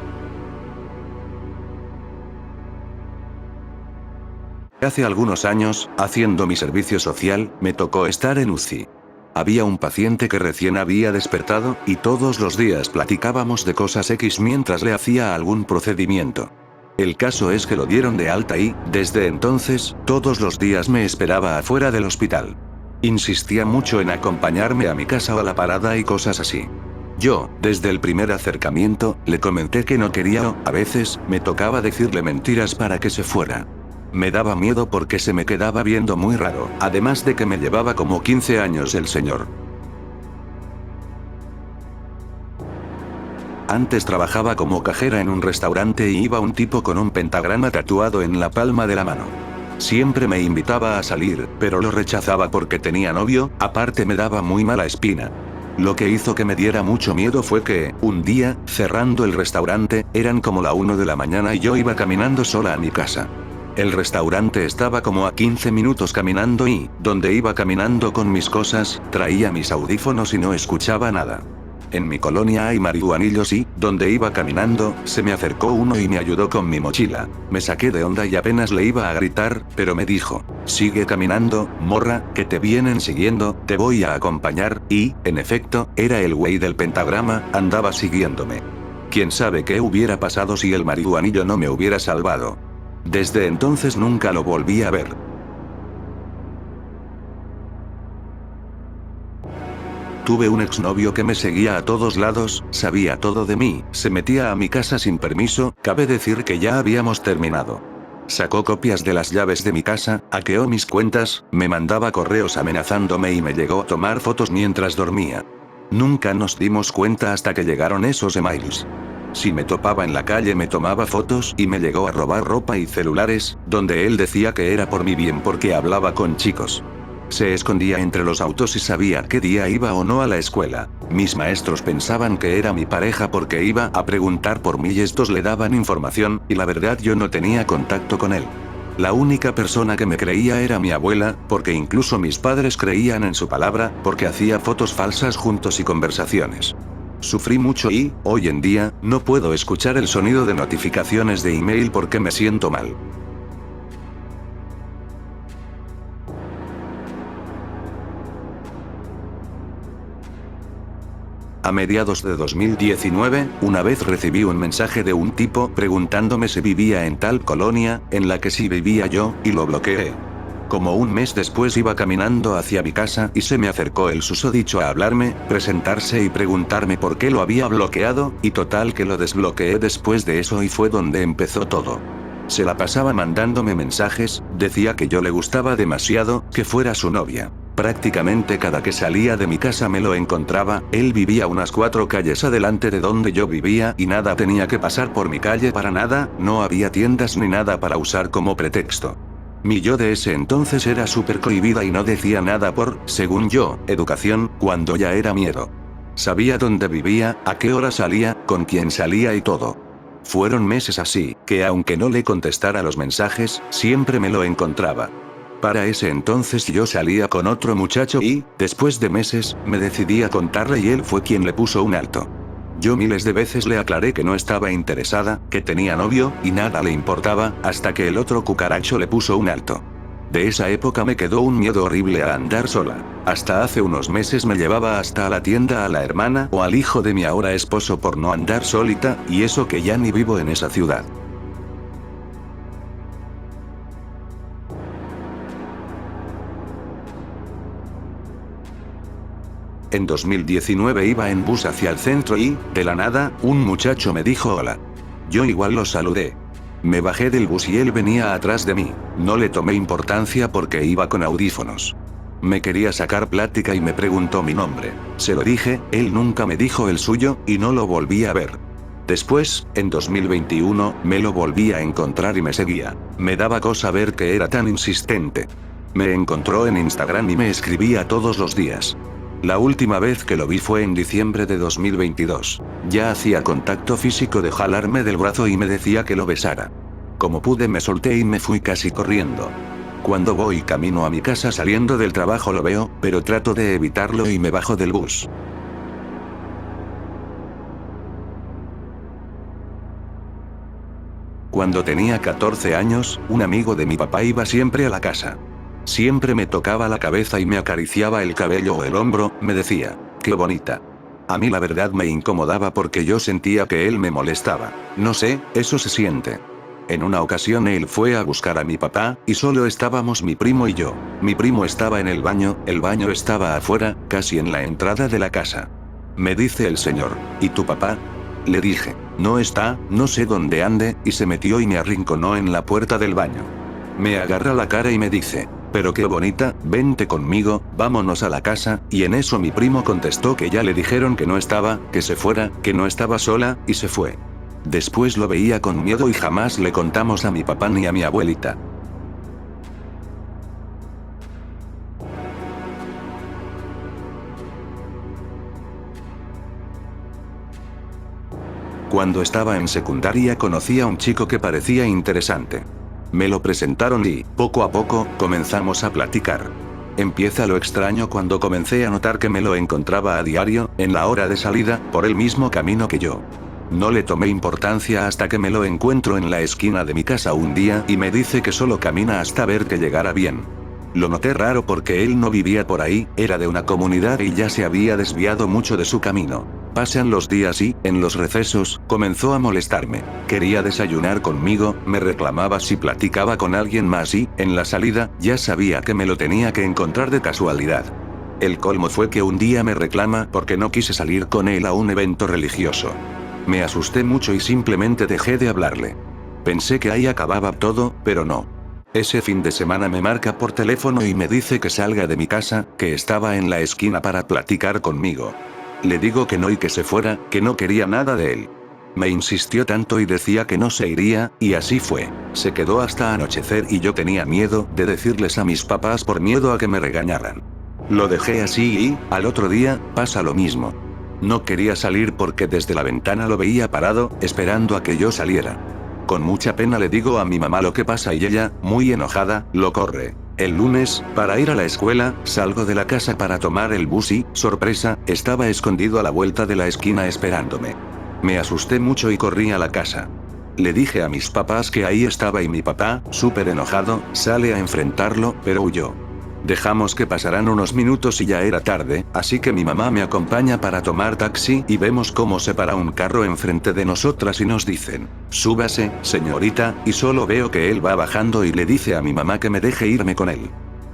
Hace algunos años, haciendo mi servicio social, me tocó estar en UCI. Había un paciente que recién había despertado, y todos los días platicábamos de cosas X mientras le hacía algún procedimiento. El caso es que lo dieron de alta y, desde entonces, todos los días me esperaba afuera del hospital. Insistía mucho en acompañarme a mi casa o a la parada y cosas así. Yo, desde el primer acercamiento, le comenté que no quería o, a veces, me tocaba decirle mentiras para que se fuera. Me daba miedo porque se me quedaba viendo muy raro, además de que me llevaba como 15 años el señor. Antes trabajaba como cajera en un restaurante y iba un tipo con un pentagrama tatuado en la palma de la mano. Siempre me invitaba a salir, pero lo rechazaba porque tenía novio, aparte me daba muy mala espina. Lo que hizo que me diera mucho miedo fue que, un día, cerrando el restaurante, eran como la 1 de la mañana y yo iba caminando sola a mi casa. El restaurante estaba como a 15 minutos caminando y, donde iba caminando con mis cosas, traía mis audífonos y no escuchaba nada. En mi colonia hay marihuanillos y, donde iba caminando, se me acercó uno y me ayudó con mi mochila. Me saqué de onda y apenas le iba a gritar, pero me dijo: sigue caminando, morra, que te vienen siguiendo, te voy a acompañar, y, en efecto, era el güey del pentagrama, andaba siguiéndome. Quién sabe qué hubiera pasado si el marihuanillo no me hubiera salvado. Desde entonces nunca lo volví a ver. Tuve un exnovio que me seguía a todos lados, sabía todo de mí, se metía a mi casa sin permiso, cabe decir que ya habíamos terminado. Sacó copias de las llaves de mi casa, hackeó mis cuentas, me mandaba correos amenazándome y me llegó a tomar fotos mientras dormía. Nunca nos dimos cuenta hasta que llegaron esos emails. Si me topaba en la calle me tomaba fotos y me llegó a robar ropa y celulares, donde él decía que era por mi bien porque hablaba con chicos. Se escondía entre los autos y sabía qué día iba o no a la escuela. Mis maestros pensaban que era mi pareja porque iba a preguntar por mí y estos le daban información, y la verdad yo no tenía contacto con él. La única persona que me creía era mi abuela, porque incluso mis padres creían en su palabra, porque hacía fotos falsas juntos y conversaciones. Sufrí mucho y, hoy en día, no puedo escuchar el sonido de notificaciones de email porque me siento mal. A mediados de 2019, una vez recibí un mensaje de un tipo preguntándome si vivía en tal colonia, en la que sí vivía yo, y lo bloqueé. Como un mes después iba caminando hacia mi casa y se me acercó el susodicho a hablarme, presentarse y preguntarme por qué lo había bloqueado, y total que lo desbloqueé después de eso y fue donde empezó todo. Se la pasaba mandándome mensajes, decía que yo le gustaba demasiado, que fuera su novia. Prácticamente cada que salía de mi casa me lo encontraba, él vivía unas 4 calles adelante de donde yo vivía y nada tenía que pasar por mi calle para nada, no había tiendas ni nada para usar como pretexto. Mi yo de ese entonces era súper cohibida y no decía nada por, según yo, educación, cuando ya era miedo. Sabía dónde vivía, a qué hora salía, con quién salía y todo. Fueron meses así, que aunque no le contestara los mensajes, siempre me lo encontraba. Para ese entonces yo salía con otro muchacho y, después de meses, me decidí a contarle y él fue quien le puso un alto. Yo miles de veces le aclaré que no estaba interesada, que tenía novio, y nada le importaba, hasta que el otro cucaracho le puso un alto. De esa época me quedó un miedo horrible a andar sola. Hasta hace unos meses me llevaba hasta a la tienda a la hermana o al hijo de mi ahora esposo por no andar solita, y eso que ya ni vivo en esa ciudad. En 2019 iba en bus hacia el centro y, de la nada, un muchacho me dijo hola. Yo igual lo saludé. Me bajé del bus y él venía atrás de mí. No le tomé importancia porque iba con audífonos. Me quería sacar plática y me preguntó mi nombre. Se lo dije, él nunca me dijo el suyo, y no lo volví a ver. Después, en 2021, me lo volví a encontrar y me seguía. Me daba cosa ver que era tan insistente. Me encontró en Instagram y me escribía todos los días. La última vez que lo vi fue en diciembre de 2022. Ya hacía contacto físico de jalarme del brazo y me decía que lo besara. Como pude me solté y me fui casi corriendo. Cuando voy camino a mi casa saliendo del trabajo lo veo, pero trato de evitarlo y me bajo del bus. Cuando tenía 14 años, un amigo de mi papá iba siempre a la casa. Siempre me tocaba la cabeza y me acariciaba el cabello o el hombro, me decía, qué bonita. A mí la verdad me incomodaba porque yo sentía que él me molestaba. No sé, eso se siente. En una ocasión él fue a buscar a mi papá, y solo estábamos mi primo y yo. Mi primo estaba en el baño estaba afuera, casi en la entrada de la casa. Me dice el señor, ¿y tu papá? Le dije, no está, no sé dónde ande, y se metió y me arrinconó en la puerta del baño. Me agarra la cara y me dice, pero qué bonita, vente conmigo, vámonos a la casa, y en eso mi primo contestó que ya le dijeron que no estaba, que se fuera, que no estaba sola, y se fue. Después lo veía con miedo y jamás le contamos a mi papá ni a mi abuelita. Cuando estaba en secundaria conocí a un chico que parecía interesante. Me lo presentaron y, poco a poco, comenzamos a platicar. Empieza lo extraño cuando comencé a notar que me lo encontraba a diario, en la hora de salida, por el mismo camino que yo. No le tomé importancia hasta que me lo encuentro en la esquina de mi casa un día y me dice que solo camina hasta ver que llegara bien. Lo noté raro porque él no vivía por ahí, era de una comunidad y ya se había desviado mucho de su camino. Pasan los días y, en los recesos, comenzó a molestarme. Quería desayunar conmigo, me reclamaba si platicaba con alguien más y, en la salida, ya sabía que me lo tenía que encontrar de casualidad. El colmo fue que un día me reclama porque no quise salir con él a un evento religioso. Me asusté mucho y simplemente dejé de hablarle. Pensé que ahí acababa todo, pero no. Ese fin de semana me marca por teléfono y me dice que salga de mi casa, que estaba en la esquina para platicar conmigo. Le digo que no y que se fuera, que no quería nada de él. Me insistió tanto y decía que no se iría, y así fue. Se quedó hasta anochecer y yo tenía miedo de decirles a mis papás por miedo a que me regañaran. Lo dejé así y, al otro día, pasa lo mismo. No quería salir porque desde la ventana lo veía parado, esperando a que yo saliera. Con mucha pena le digo a mi mamá lo que pasa y ella, muy enojada, lo corre. El lunes, para ir a la escuela, salgo de la casa para tomar el bus y, sorpresa, estaba escondido a la vuelta de la esquina esperándome. Me asusté mucho y corrí a la casa. Le dije a mis papás que ahí estaba y mi papá, súper enojado, sale a enfrentarlo, pero huyó. Dejamos que pasaran unos minutos y ya era tarde, así que mi mamá me acompaña para tomar taxi y vemos cómo se para un carro enfrente de nosotras y nos dicen, súbase, señorita, y solo veo que él va bajando y le dice a mi mamá que me deje irme con él.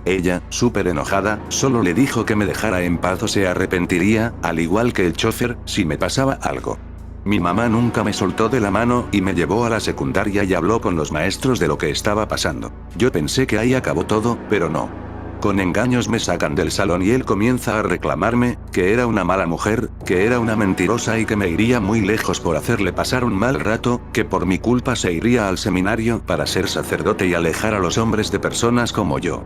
Ella, súper enojada, solo le dijo que me dejara en paz o se arrepentiría, al igual que el chofer, si me pasaba algo. Mi mamá nunca me soltó de la mano y me llevó a la secundaria y habló con los maestros de lo que estaba pasando. Yo pensé que ahí acabó todo, pero no. Con engaños me sacan del salón y él comienza a reclamarme, que era una mala mujer, que era una mentirosa y que me iría muy lejos por hacerle pasar un mal rato, que por mi culpa se iría al seminario para ser sacerdote y alejar a los hombres de personas como yo.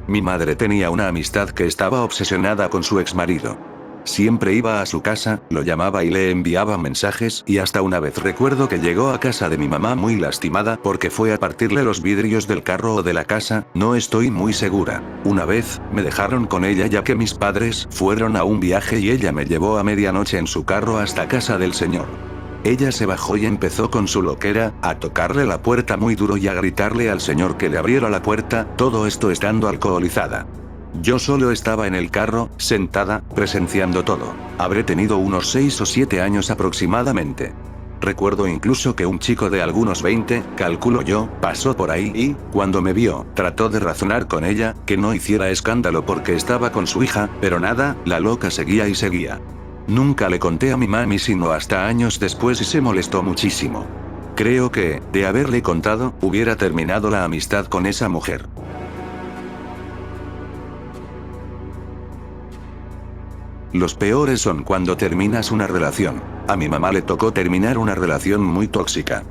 Mi madre tenía una amistad que estaba obsesionada con su exmarido. Siempre iba a su casa, lo llamaba y le enviaba mensajes, y hasta una vez recuerdo que llegó a casa de mi mamá muy lastimada porque fue a partirle los vidrios del carro o de la casa, no estoy muy segura. Una vez, me dejaron con ella ya que mis padres fueron a un viaje y ella me llevó a medianoche en su carro hasta casa del señor. Ella se bajó y empezó con su loquera, a tocarle la puerta muy duro y a gritarle al señor que le abriera la puerta, todo esto estando alcoholizada. Yo solo estaba en el carro, sentada, presenciando todo. Habré tenido unos 6 o 7 años aproximadamente. Recuerdo incluso que un chico de algunos 20, calculo yo, pasó por ahí y, cuando me vio, trató de razonar con ella, que no hiciera escándalo porque estaba con su hija, pero nada, la loca seguía y seguía. Nunca le conté a mi mami sino hasta años después y se molestó muchísimo. Creo que, de haberle contado, hubiera terminado la amistad con esa mujer. Los peores son cuando terminas una relación. A mi mamá le tocó terminar una relación muy tóxica.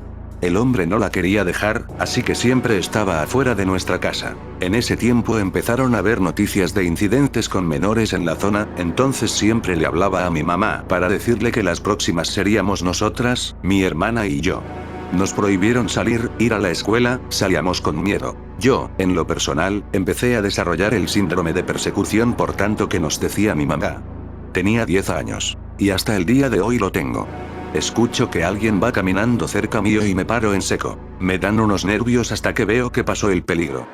El hombre no la quería dejar, así que siempre estaba afuera de nuestra casa. En ese tiempo empezaron a haber noticias de incidentes con menores en la zona, entonces siempre le hablaba a mi mamá para decirle que las próximas seríamos nosotras, mi hermana y yo. Nos prohibieron salir, ir a la escuela, salíamos con miedo. Yo, en lo personal, empecé a desarrollar el síndrome de persecución por tanto que nos decía mi mamá. Tenía 10 años. Y hasta el día de hoy lo tengo. Escucho que alguien va caminando cerca mío y me paro en seco. Me dan unos nervios hasta que veo que pasó el peligro.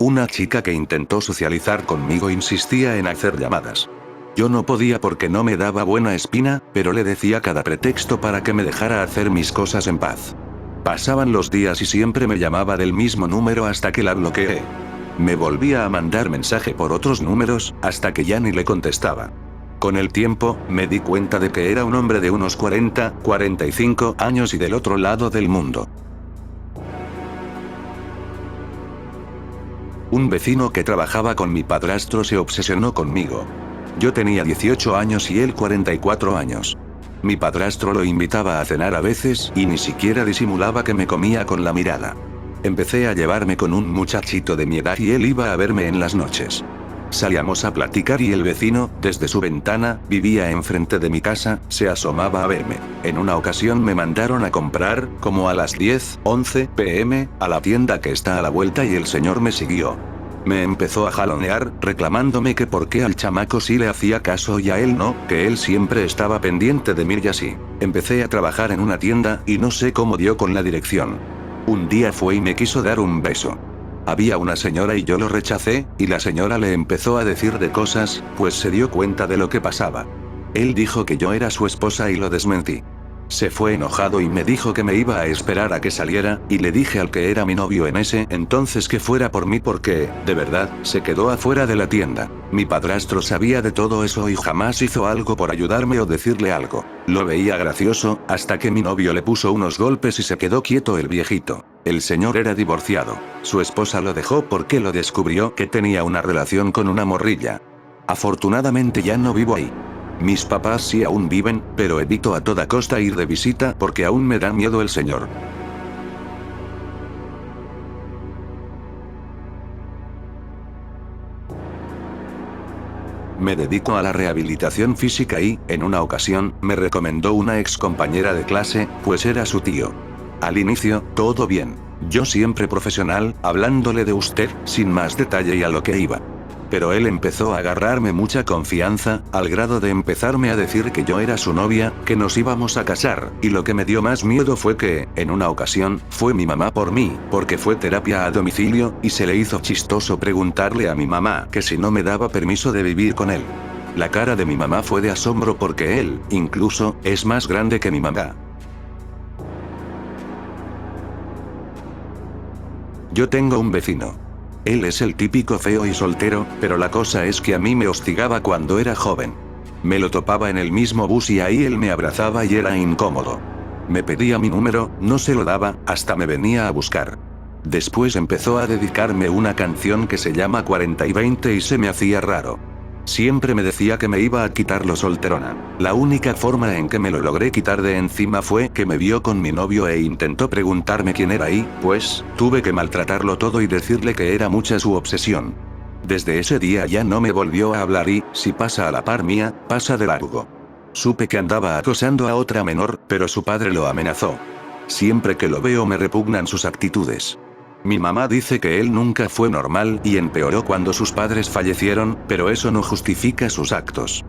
Una chica que intentó socializar conmigo insistía en hacer llamadas. Yo no podía porque no me daba buena espina, pero le decía cada pretexto para que me dejara hacer mis cosas en paz. Pasaban los días y siempre me llamaba del mismo número hasta que la bloqueé. Me volvía a mandar mensaje por otros números, hasta que ya ni le contestaba. Con el tiempo, me di cuenta de que era un hombre de unos 40, 45 años y del otro lado del mundo. Un vecino que trabajaba con mi padrastro se obsesionó conmigo. Yo tenía 18 años y él 44 años. Mi padrastro lo invitaba a cenar a veces y ni siquiera disimulaba que me comía con la mirada. Empecé a llevarme con un muchachito de mi edad y él iba a verme en las noches. Salíamos a platicar y el vecino, desde su ventana, vivía enfrente de mi casa, se asomaba a verme. En una ocasión me mandaron a comprar, como a las 10, 11 p.m., a la tienda que está a la vuelta y el señor me siguió. Me empezó a jalonear, reclamándome que por qué al chamaco sí le hacía caso y a él no, que él siempre estaba pendiente de mí y así. Empecé a trabajar en una tienda y no sé cómo dio con la dirección. Un día fue y me quiso dar un beso. Había una señora y yo lo rechacé, y la señora le empezó a decir de cosas, pues se dio cuenta de lo que pasaba. Él dijo que yo era su esposa y lo desmentí. Se fue enojado y me dijo que me iba a esperar a que saliera, y le dije al que era mi novio en ese entonces que fuera por mí porque, de verdad, se quedó afuera de la tienda. Mi padrastro sabía de todo eso y jamás hizo algo por ayudarme o decirle algo. Lo veía gracioso, hasta que mi novio le puso unos golpes y se quedó quieto el viejito. El señor era divorciado. Su esposa lo dejó porque lo descubrió que tenía una relación con una morrilla. Afortunadamente ya no vivo ahí. Mis papás sí aún viven, pero evito a toda costa ir de visita porque aún me da miedo el señor. Me dedico a la rehabilitación física y, en una ocasión, me recomendó una ex compañera de clase, pues era su tío. Al inicio, todo bien. Yo siempre profesional, hablándole de usted, sin más detalle y a lo que iba. Pero él empezó a agarrarme mucha confianza, al grado de empezarme a decir que yo era su novia, que nos íbamos a casar, y lo que me dio más miedo fue que, en una ocasión, fue mi mamá por mí, porque fue terapia a domicilio, y se le hizo chistoso preguntarle a mi mamá que si no me daba permiso de vivir con él. La cara de mi mamá fue de asombro porque él, incluso, es más grande que mi mamá. Yo tengo un vecino. Él es el típico feo y soltero, pero la cosa es que a mí me hostigaba cuando era joven. Me lo topaba en el mismo bus y ahí él me abrazaba y era incómodo. Me pedía mi número, no se lo daba, hasta me venía a buscar. Después empezó a dedicarme una canción que se llama 40 y 20 y se me hacía raro. Siempre me decía que me iba a quitarlo solterona. La única forma en que me lo logré quitar de encima fue que me vio con mi novio e intentó preguntarme quién era y, pues, tuve que maltratarlo todo y decirle que era mucha su obsesión. Desde ese día ya no me volvió a hablar y, si pasa a la par mía, pasa de largo. Supe que andaba acosando a otra menor, pero su padre lo amenazó. Siempre que lo veo me repugnan sus actitudes. Mi mamá dice que él nunca fue normal y empeoró cuando sus padres fallecieron, pero eso no justifica sus actos.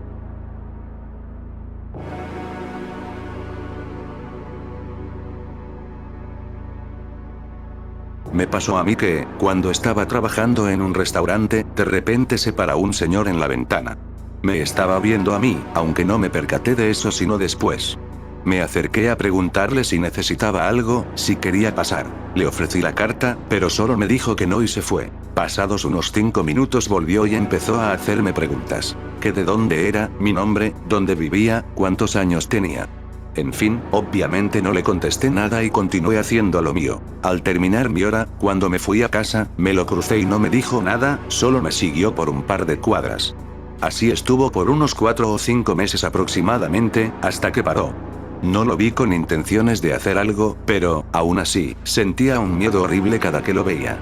Me pasó a mí que, cuando estaba trabajando en un restaurante, de repente se para un señor en la ventana. Me estaba viendo a mí, aunque no me percaté de eso sino después. Me acerqué a preguntarle si necesitaba algo, si quería pasar. Le ofrecí la carta, pero solo me dijo que no y se fue. Pasados unos 5 minutos volvió y empezó a hacerme preguntas. Que de dónde era, mi nombre, dónde vivía, cuántos años tenía. En fin, obviamente no le contesté nada y continué haciendo lo mío. Al terminar mi hora, cuando me fui a casa, me lo crucé y no me dijo nada, solo me siguió por un par de cuadras. Así estuvo por unos 4 o 5 meses aproximadamente, hasta que paró. No lo vi con intenciones de hacer algo, pero, aún así, sentía un miedo horrible cada que lo veía.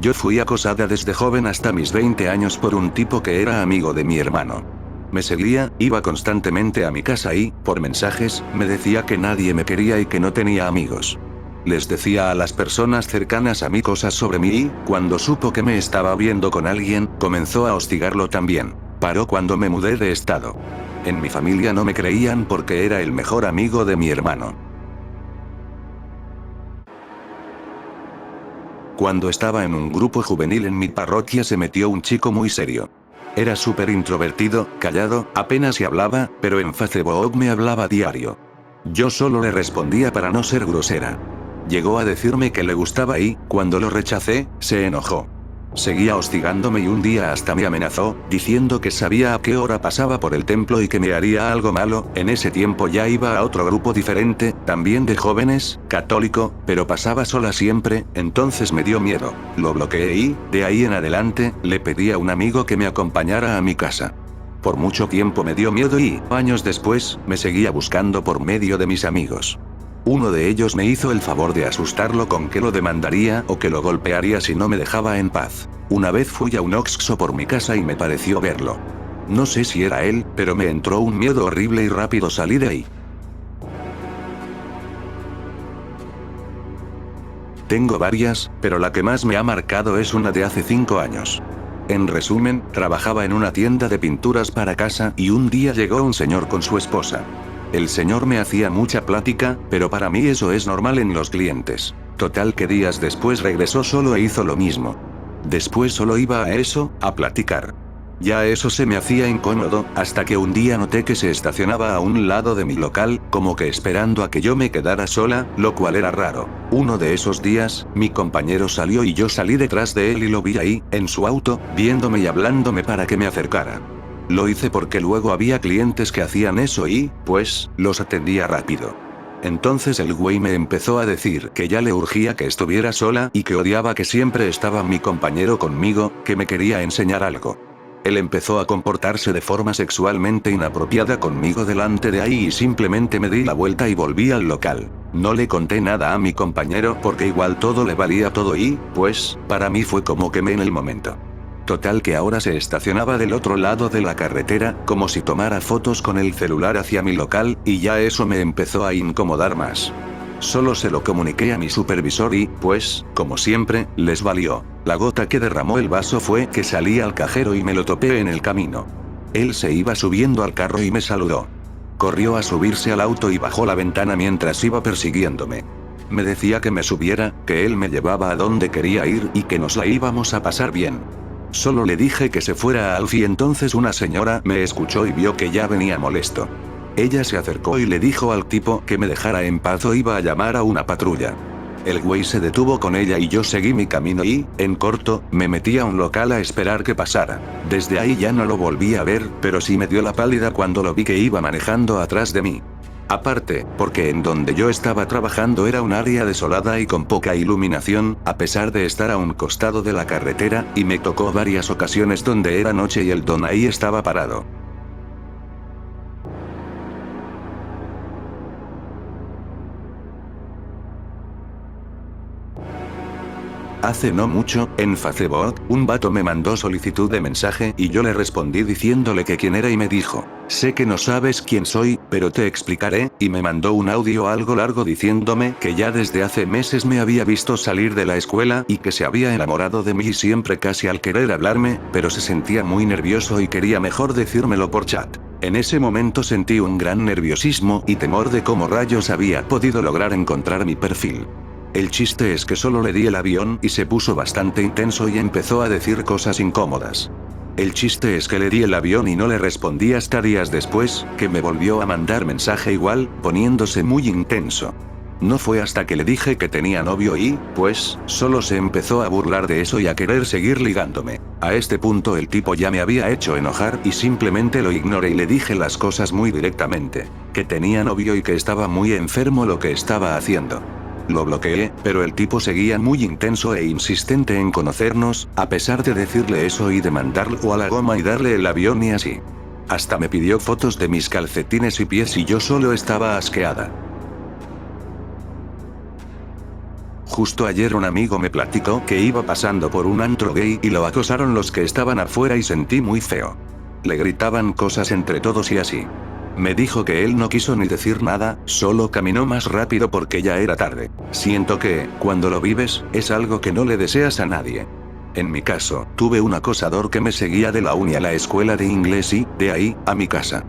Yo fui acosada desde joven hasta mis 20 años por un tipo que era amigo de mi hermano. Me seguía, iba constantemente a mi casa y, por mensajes, me decía que nadie me quería y que no tenía amigos. Les decía a las personas cercanas a mí cosas sobre mí y, cuando supo que me estaba viendo con alguien, comenzó a hostigarlo también. Paró cuando me mudé de estado. En mi familia no me creían porque era el mejor amigo de mi hermano. Cuando estaba en un grupo juvenil en mi parroquia se metió un chico muy serio. Era súper introvertido, callado, apenas si hablaba, pero en Facebook me hablaba diario. Yo solo le respondía para no ser grosera. Llegó a decirme que le gustaba y, cuando lo rechacé, se enojó. Seguía hostigándome y un día hasta me amenazó, diciendo que sabía a qué hora pasaba por el templo y que me haría algo malo. En ese tiempo ya iba a otro grupo diferente, también de jóvenes, católico, pero pasaba sola siempre, entonces me dio miedo. Lo bloqueé y, de ahí en adelante, le pedí a un amigo que me acompañara a mi casa. Por mucho tiempo me dio miedo y, años después, me seguía buscando por medio de mis amigos. Uno de ellos me hizo el favor de asustarlo con que lo demandaría o que lo golpearía si no me dejaba en paz. Una vez fui a un Oxxo por mi casa y me pareció verlo. No sé si era él, pero me entró un miedo horrible y rápido salí de ahí. Tengo varias, pero la que más me ha marcado es una de hace 5 años. En resumen, trabajaba en una tienda de pinturas para casa y un día llegó un señor con su esposa. El señor me hacía mucha plática, pero para mí eso es normal en los clientes. Total que días después regresó solo e hizo lo mismo. Después solo iba a eso, a platicar. Ya eso se me hacía incómodo, hasta que un día noté que se estacionaba a un lado de mi local, como que esperando a que yo me quedara sola, lo cual era raro. Uno de esos días, mi compañero salió y yo salí detrás de él y lo vi ahí, en su auto, viéndome y hablándome para que me acercara. Lo hice porque luego había clientes que hacían eso y, pues, los atendía rápido. Entonces el güey me empezó a decir que ya le urgía que estuviera sola y que odiaba que siempre estaba mi compañero conmigo, que me quería enseñar algo. Él empezó a comportarse de forma sexualmente inapropiada conmigo delante de ahí y simplemente me di la vuelta y volví al local. No le conté nada a mi compañero porque igual todo le valía todo y, pues, para mí fue como quemé en el momento. Total que ahora se estacionaba del otro lado de la carretera, como si tomara fotos con el celular hacia mi local, y ya eso me empezó a incomodar más. Solo se lo comuniqué a mi supervisor y, pues, como siempre, les valió. La gota que derramó el vaso fue que salí al cajero y me lo topé en el camino. Él se iba subiendo al carro y me saludó. Corrió a subirse al auto y bajó la ventana mientras iba persiguiéndome. Me decía que me subiera, que él me llevaba a donde quería ir y que nos la íbamos a pasar bien. Solo le dije que se fuera a Alf y entonces una señora me escuchó y vio que ya venía molesto. Ella se acercó y le dijo al tipo que me dejara en paz o iba a llamar a una patrulla. El güey se detuvo con ella y yo seguí mi camino y, en corto, me metí a un local a esperar que pasara. Desde ahí ya no lo volví a ver, pero sí me dio la pálida cuando lo vi que iba manejando atrás de mí. Aparte, porque en donde yo estaba trabajando era un área desolada y con poca iluminación, a pesar de estar a un costado de la carretera, y me tocó varias ocasiones donde era noche y el don ahí estaba parado. Hace no mucho, en Facebook, un vato me mandó solicitud de mensaje y yo le respondí diciéndole que quién era y me dijo, sé que no sabes quién soy, pero te explicaré, y me mandó un audio algo largo diciéndome que ya desde hace meses me había visto salir de la escuela y que se había enamorado de mí siempre casi al querer hablarme, pero se sentía muy nervioso y quería mejor decírmelo por chat. En ese momento sentí un gran nerviosismo y temor de cómo rayos había podido lograr encontrar mi perfil. El chiste es que solo le di el avión y se puso bastante intenso y empezó a decir cosas incómodas. El chiste es que le di el avión y no le respondí hasta días después, que me volvió a mandar mensaje igual, poniéndose muy intenso. No fue hasta que le dije que tenía novio y, pues, solo se empezó a burlar de eso y a querer seguir ligándome. A este punto el tipo ya me había hecho enojar y simplemente lo ignoré y le dije las cosas muy directamente. Que tenía novio y que estaba muy enfermo lo que estaba haciendo. Lo bloqueé, pero el tipo seguía muy intenso e insistente en conocernos, a pesar de decirle eso y de mandarlo a la goma y darle el avión y así. Hasta me pidió fotos de mis calcetines y pies y yo solo estaba asqueada. Justo ayer un amigo me platicó que iba pasando por un antro gay y lo acosaron los que estaban afuera y sentí muy feo. Le gritaban cosas entre todos y así. Me dijo que él no quiso ni decir nada, solo caminó más rápido porque ya era tarde. Siento que, cuando lo vives, es algo que no le deseas a nadie. En mi caso, tuve un acosador que me seguía de la uni a la escuela de inglés y, de ahí, a mi casa.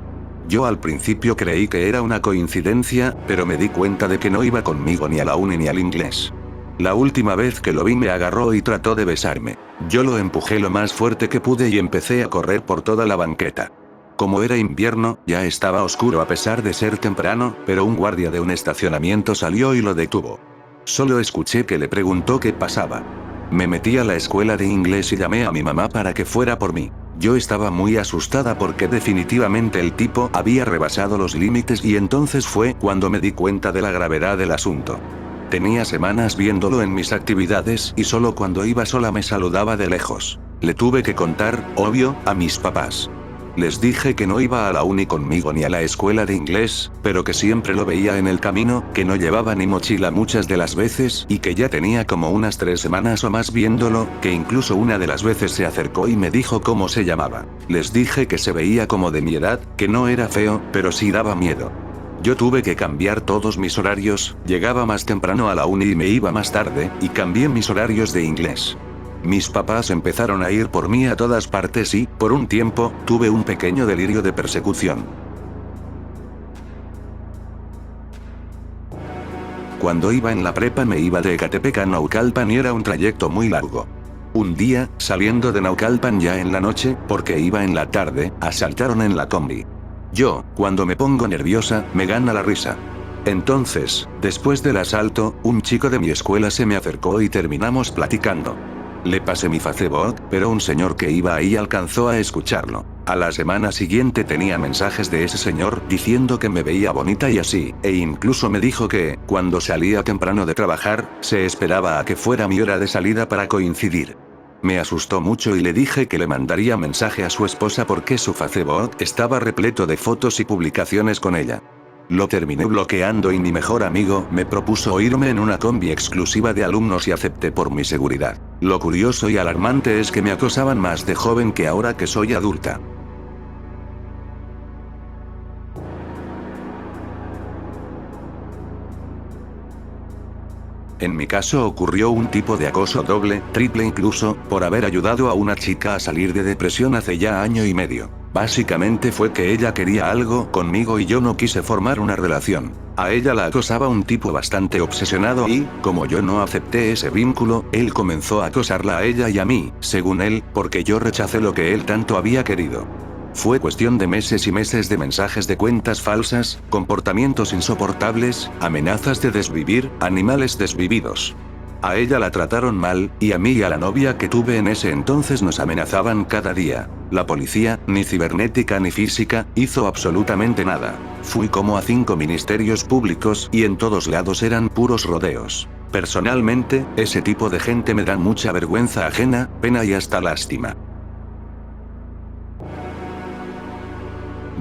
Yo al principio creí que era una coincidencia, pero me di cuenta de que no iba conmigo ni a la uni ni al inglés. La última vez que lo vi me agarró y trató de besarme. Yo lo empujé lo más fuerte que pude y empecé a correr por toda la banqueta. Como era invierno, ya estaba oscuro a pesar de ser temprano, pero un guardia de un estacionamiento salió y lo detuvo. Solo escuché que le preguntó qué pasaba. Me metí a la escuela de inglés y llamé a mi mamá para que fuera por mí. Yo estaba muy asustada porque definitivamente el tipo había rebasado los límites y entonces fue cuando me di cuenta de la gravedad del asunto. Tenía semanas viéndolo en mis actividades y solo cuando iba sola me saludaba de lejos. Le tuve que contar, obvio, a mis papás. Les dije que no iba a la uni conmigo ni a la escuela de inglés, pero que siempre lo veía en el camino, que no llevaba ni mochila muchas de las veces y que ya tenía como unas 3 semanas o más viéndolo, que incluso una de las veces se acercó y me dijo cómo se llamaba. Les dije que se veía como de mi edad, que no era feo, pero sí daba miedo. Yo tuve que cambiar todos mis horarios, llegaba más temprano a la uni y me iba más tarde, y cambié mis horarios de inglés. Mis papás empezaron a ir por mí a todas partes y, por un tiempo, tuve un pequeño delirio de persecución. Cuando iba en la prepa me iba de Ecatepec a Naucalpan y era un trayecto muy largo. Un día, saliendo de Naucalpan ya en la noche, porque iba en la tarde, asaltaron en la combi. Yo, cuando me pongo nerviosa, me gana la risa. Entonces, después del asalto, un chico de mi escuela se me acercó y terminamos platicando. Le pasé mi Facebook, pero un señor que iba ahí alcanzó a escucharlo. A la semana siguiente tenía mensajes de ese señor diciendo que me veía bonita y así, e incluso me dijo que, cuando salía temprano de trabajar, se esperaba a que fuera mi hora de salida para coincidir. Me asustó mucho y le dije que le mandaría mensaje a su esposa porque su Facebook estaba repleto de fotos y publicaciones con ella. Lo terminé bloqueando y mi mejor amigo me propuso irme en una combi exclusiva de alumnos y acepté por mi seguridad. Lo curioso y alarmante es que me acosaban más de joven que ahora que soy adulta. En mi caso ocurrió un tipo de acoso doble, triple incluso, por haber ayudado a una chica a salir de depresión hace ya año y medio. Básicamente fue que ella quería algo conmigo y yo no quise formar una relación. A ella la acosaba un tipo bastante obsesionado y, como yo no acepté ese vínculo, él comenzó a acosarla a ella y a mí, según él, porque yo rechacé lo que él tanto había querido. Fue cuestión de meses y meses de mensajes de cuentas falsas, comportamientos insoportables, amenazas de desvivir, animales desvividos. A ella la trataron mal, y a mí y a la novia que tuve en ese entonces nos amenazaban cada día. La policía, ni cibernética ni física, hizo absolutamente nada. Fui como a 5 ministerios públicos y en todos lados eran puros rodeos. Personalmente, ese tipo de gente me da mucha vergüenza ajena, pena y hasta lástima.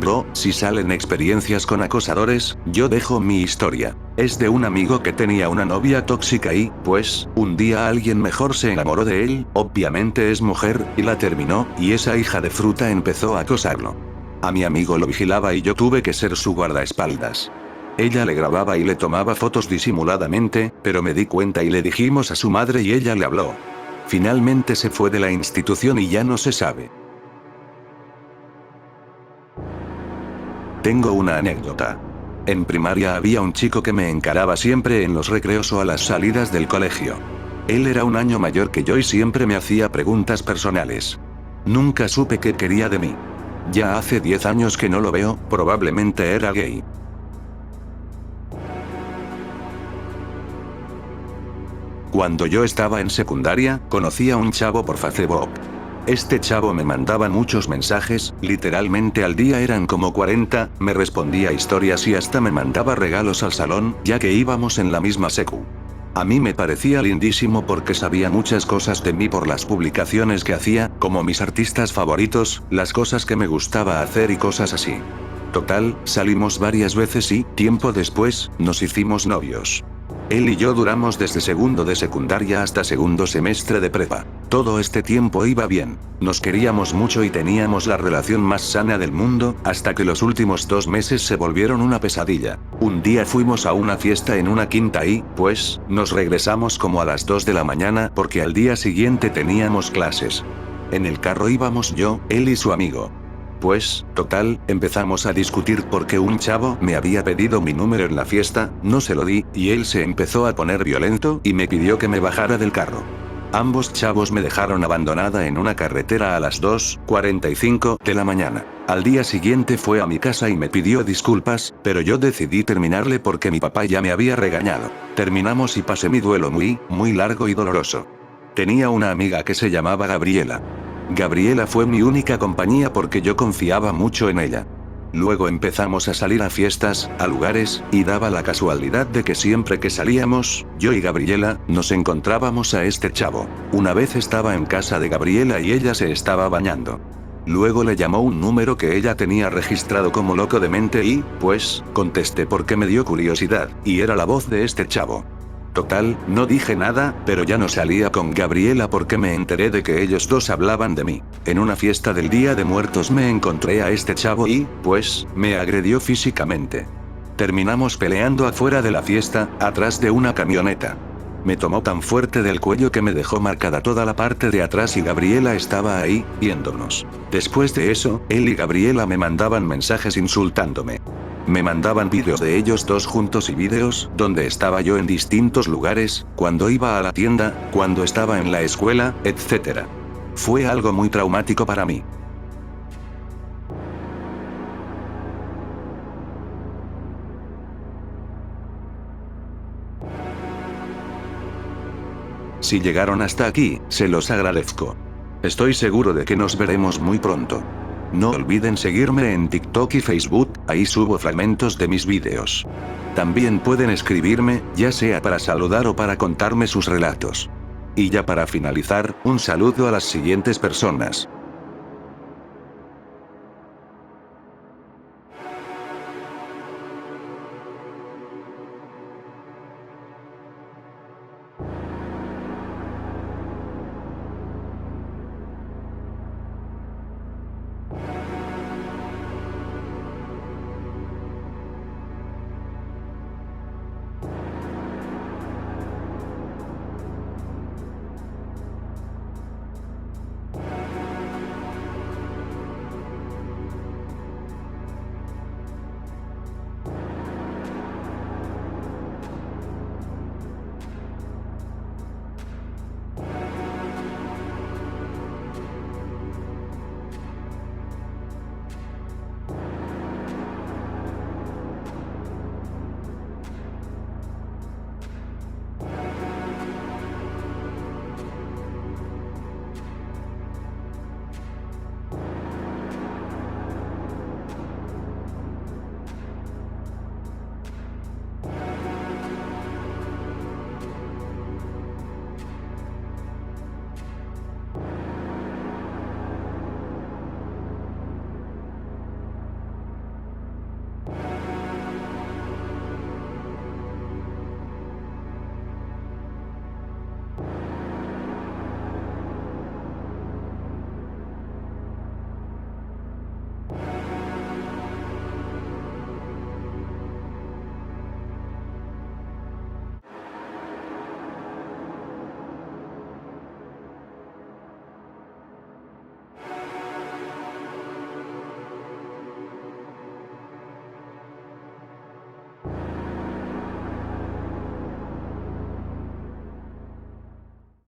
Bro, si salen experiencias con acosadores, yo dejo mi historia. Es de un amigo que tenía una novia tóxica y, pues, un día alguien mejor se enamoró de él, obviamente es mujer, y la terminó, y esa hija de fruta empezó a acosarlo. A mi amigo lo vigilaba y yo tuve que ser su guardaespaldas. Ella le grababa y le tomaba fotos disimuladamente, pero me di cuenta y le dijimos a su madre y ella le habló. Finalmente se fue de la institución y ya no se sabe. Tengo una anécdota. En primaria había un chico que me encaraba siempre en los recreos o a las salidas del colegio. Él era un año mayor que yo y siempre me hacía preguntas personales. Nunca supe qué quería de mí. Ya hace 10 años que no lo veo, probablemente era gay. Cuando yo estaba en secundaria, conocí a un chavo por Facebook. Este chavo me mandaba muchos mensajes, literalmente al día eran como 40, me respondía historias y hasta me mandaba regalos al salón, ya que íbamos en la misma secu. A mí me parecía lindísimo porque sabía muchas cosas de mí por las publicaciones que hacía, como mis artistas favoritos, las cosas que me gustaba hacer y cosas así. Total, salimos varias veces y, tiempo después, nos hicimos novios. Él y yo duramos desde segundo de secundaria hasta segundo semestre de prepa. Todo este tiempo iba bien. Nos queríamos mucho y teníamos la relación más sana del mundo, hasta que los últimos 2 meses se volvieron una pesadilla. Un día fuimos a una fiesta en una quinta y, pues, nos regresamos como a las 2 de la mañana porque al día siguiente teníamos clases. En el carro íbamos yo, él y su amigo. Pues, total, empezamos a discutir porque un chavo me había pedido mi número en la fiesta, no se lo di, y él se empezó a poner violento y me pidió que me bajara del carro. Ambos chavos me dejaron abandonada en una carretera a las 2:45 de la mañana. Al día siguiente fue a mi casa y me pidió disculpas, pero yo decidí terminarle porque mi papá ya me había regañado. Terminamos y pasé mi duelo muy largo y doloroso. Tenía una amiga que se llamaba Gabriela. Gabriela fue mi única compañía porque yo confiaba mucho en ella. Luego empezamos a salir a fiestas, a lugares, y daba la casualidad de que siempre que salíamos, yo y Gabriela, nos encontrábamos a este chavo. Una vez estaba en casa de Gabriela y ella se estaba bañando. Luego le llamó un número que ella tenía registrado como loco de mente y, pues, contesté porque me dio curiosidad, y era la voz de este chavo. Total, no dije nada, pero ya no salía con Gabriela porque me enteré de que ellos dos hablaban de mí. En una fiesta del Día de Muertos me encontré a este chavo y, pues, me agredió físicamente. Terminamos peleando afuera de la fiesta, atrás de una camioneta. Me tomó tan fuerte del cuello que me dejó marcada toda la parte de atrás y Gabriela estaba ahí, viéndonos. Después de eso, él y Gabriela me mandaban mensajes insultándome. Me mandaban vídeos de ellos dos juntos y vídeos donde estaba yo en distintos lugares, cuando iba a la tienda, cuando estaba en la escuela, etc. Fue algo muy traumático para mí. Si llegaron hasta aquí, se los agradezco. Estoy seguro de que nos veremos muy pronto. No olviden seguirme en TikTok y Facebook, ahí subo fragmentos de mis vídeos. También pueden escribirme, ya sea para saludar o para contarme sus relatos. Y ya para finalizar, un saludo a las siguientes personas.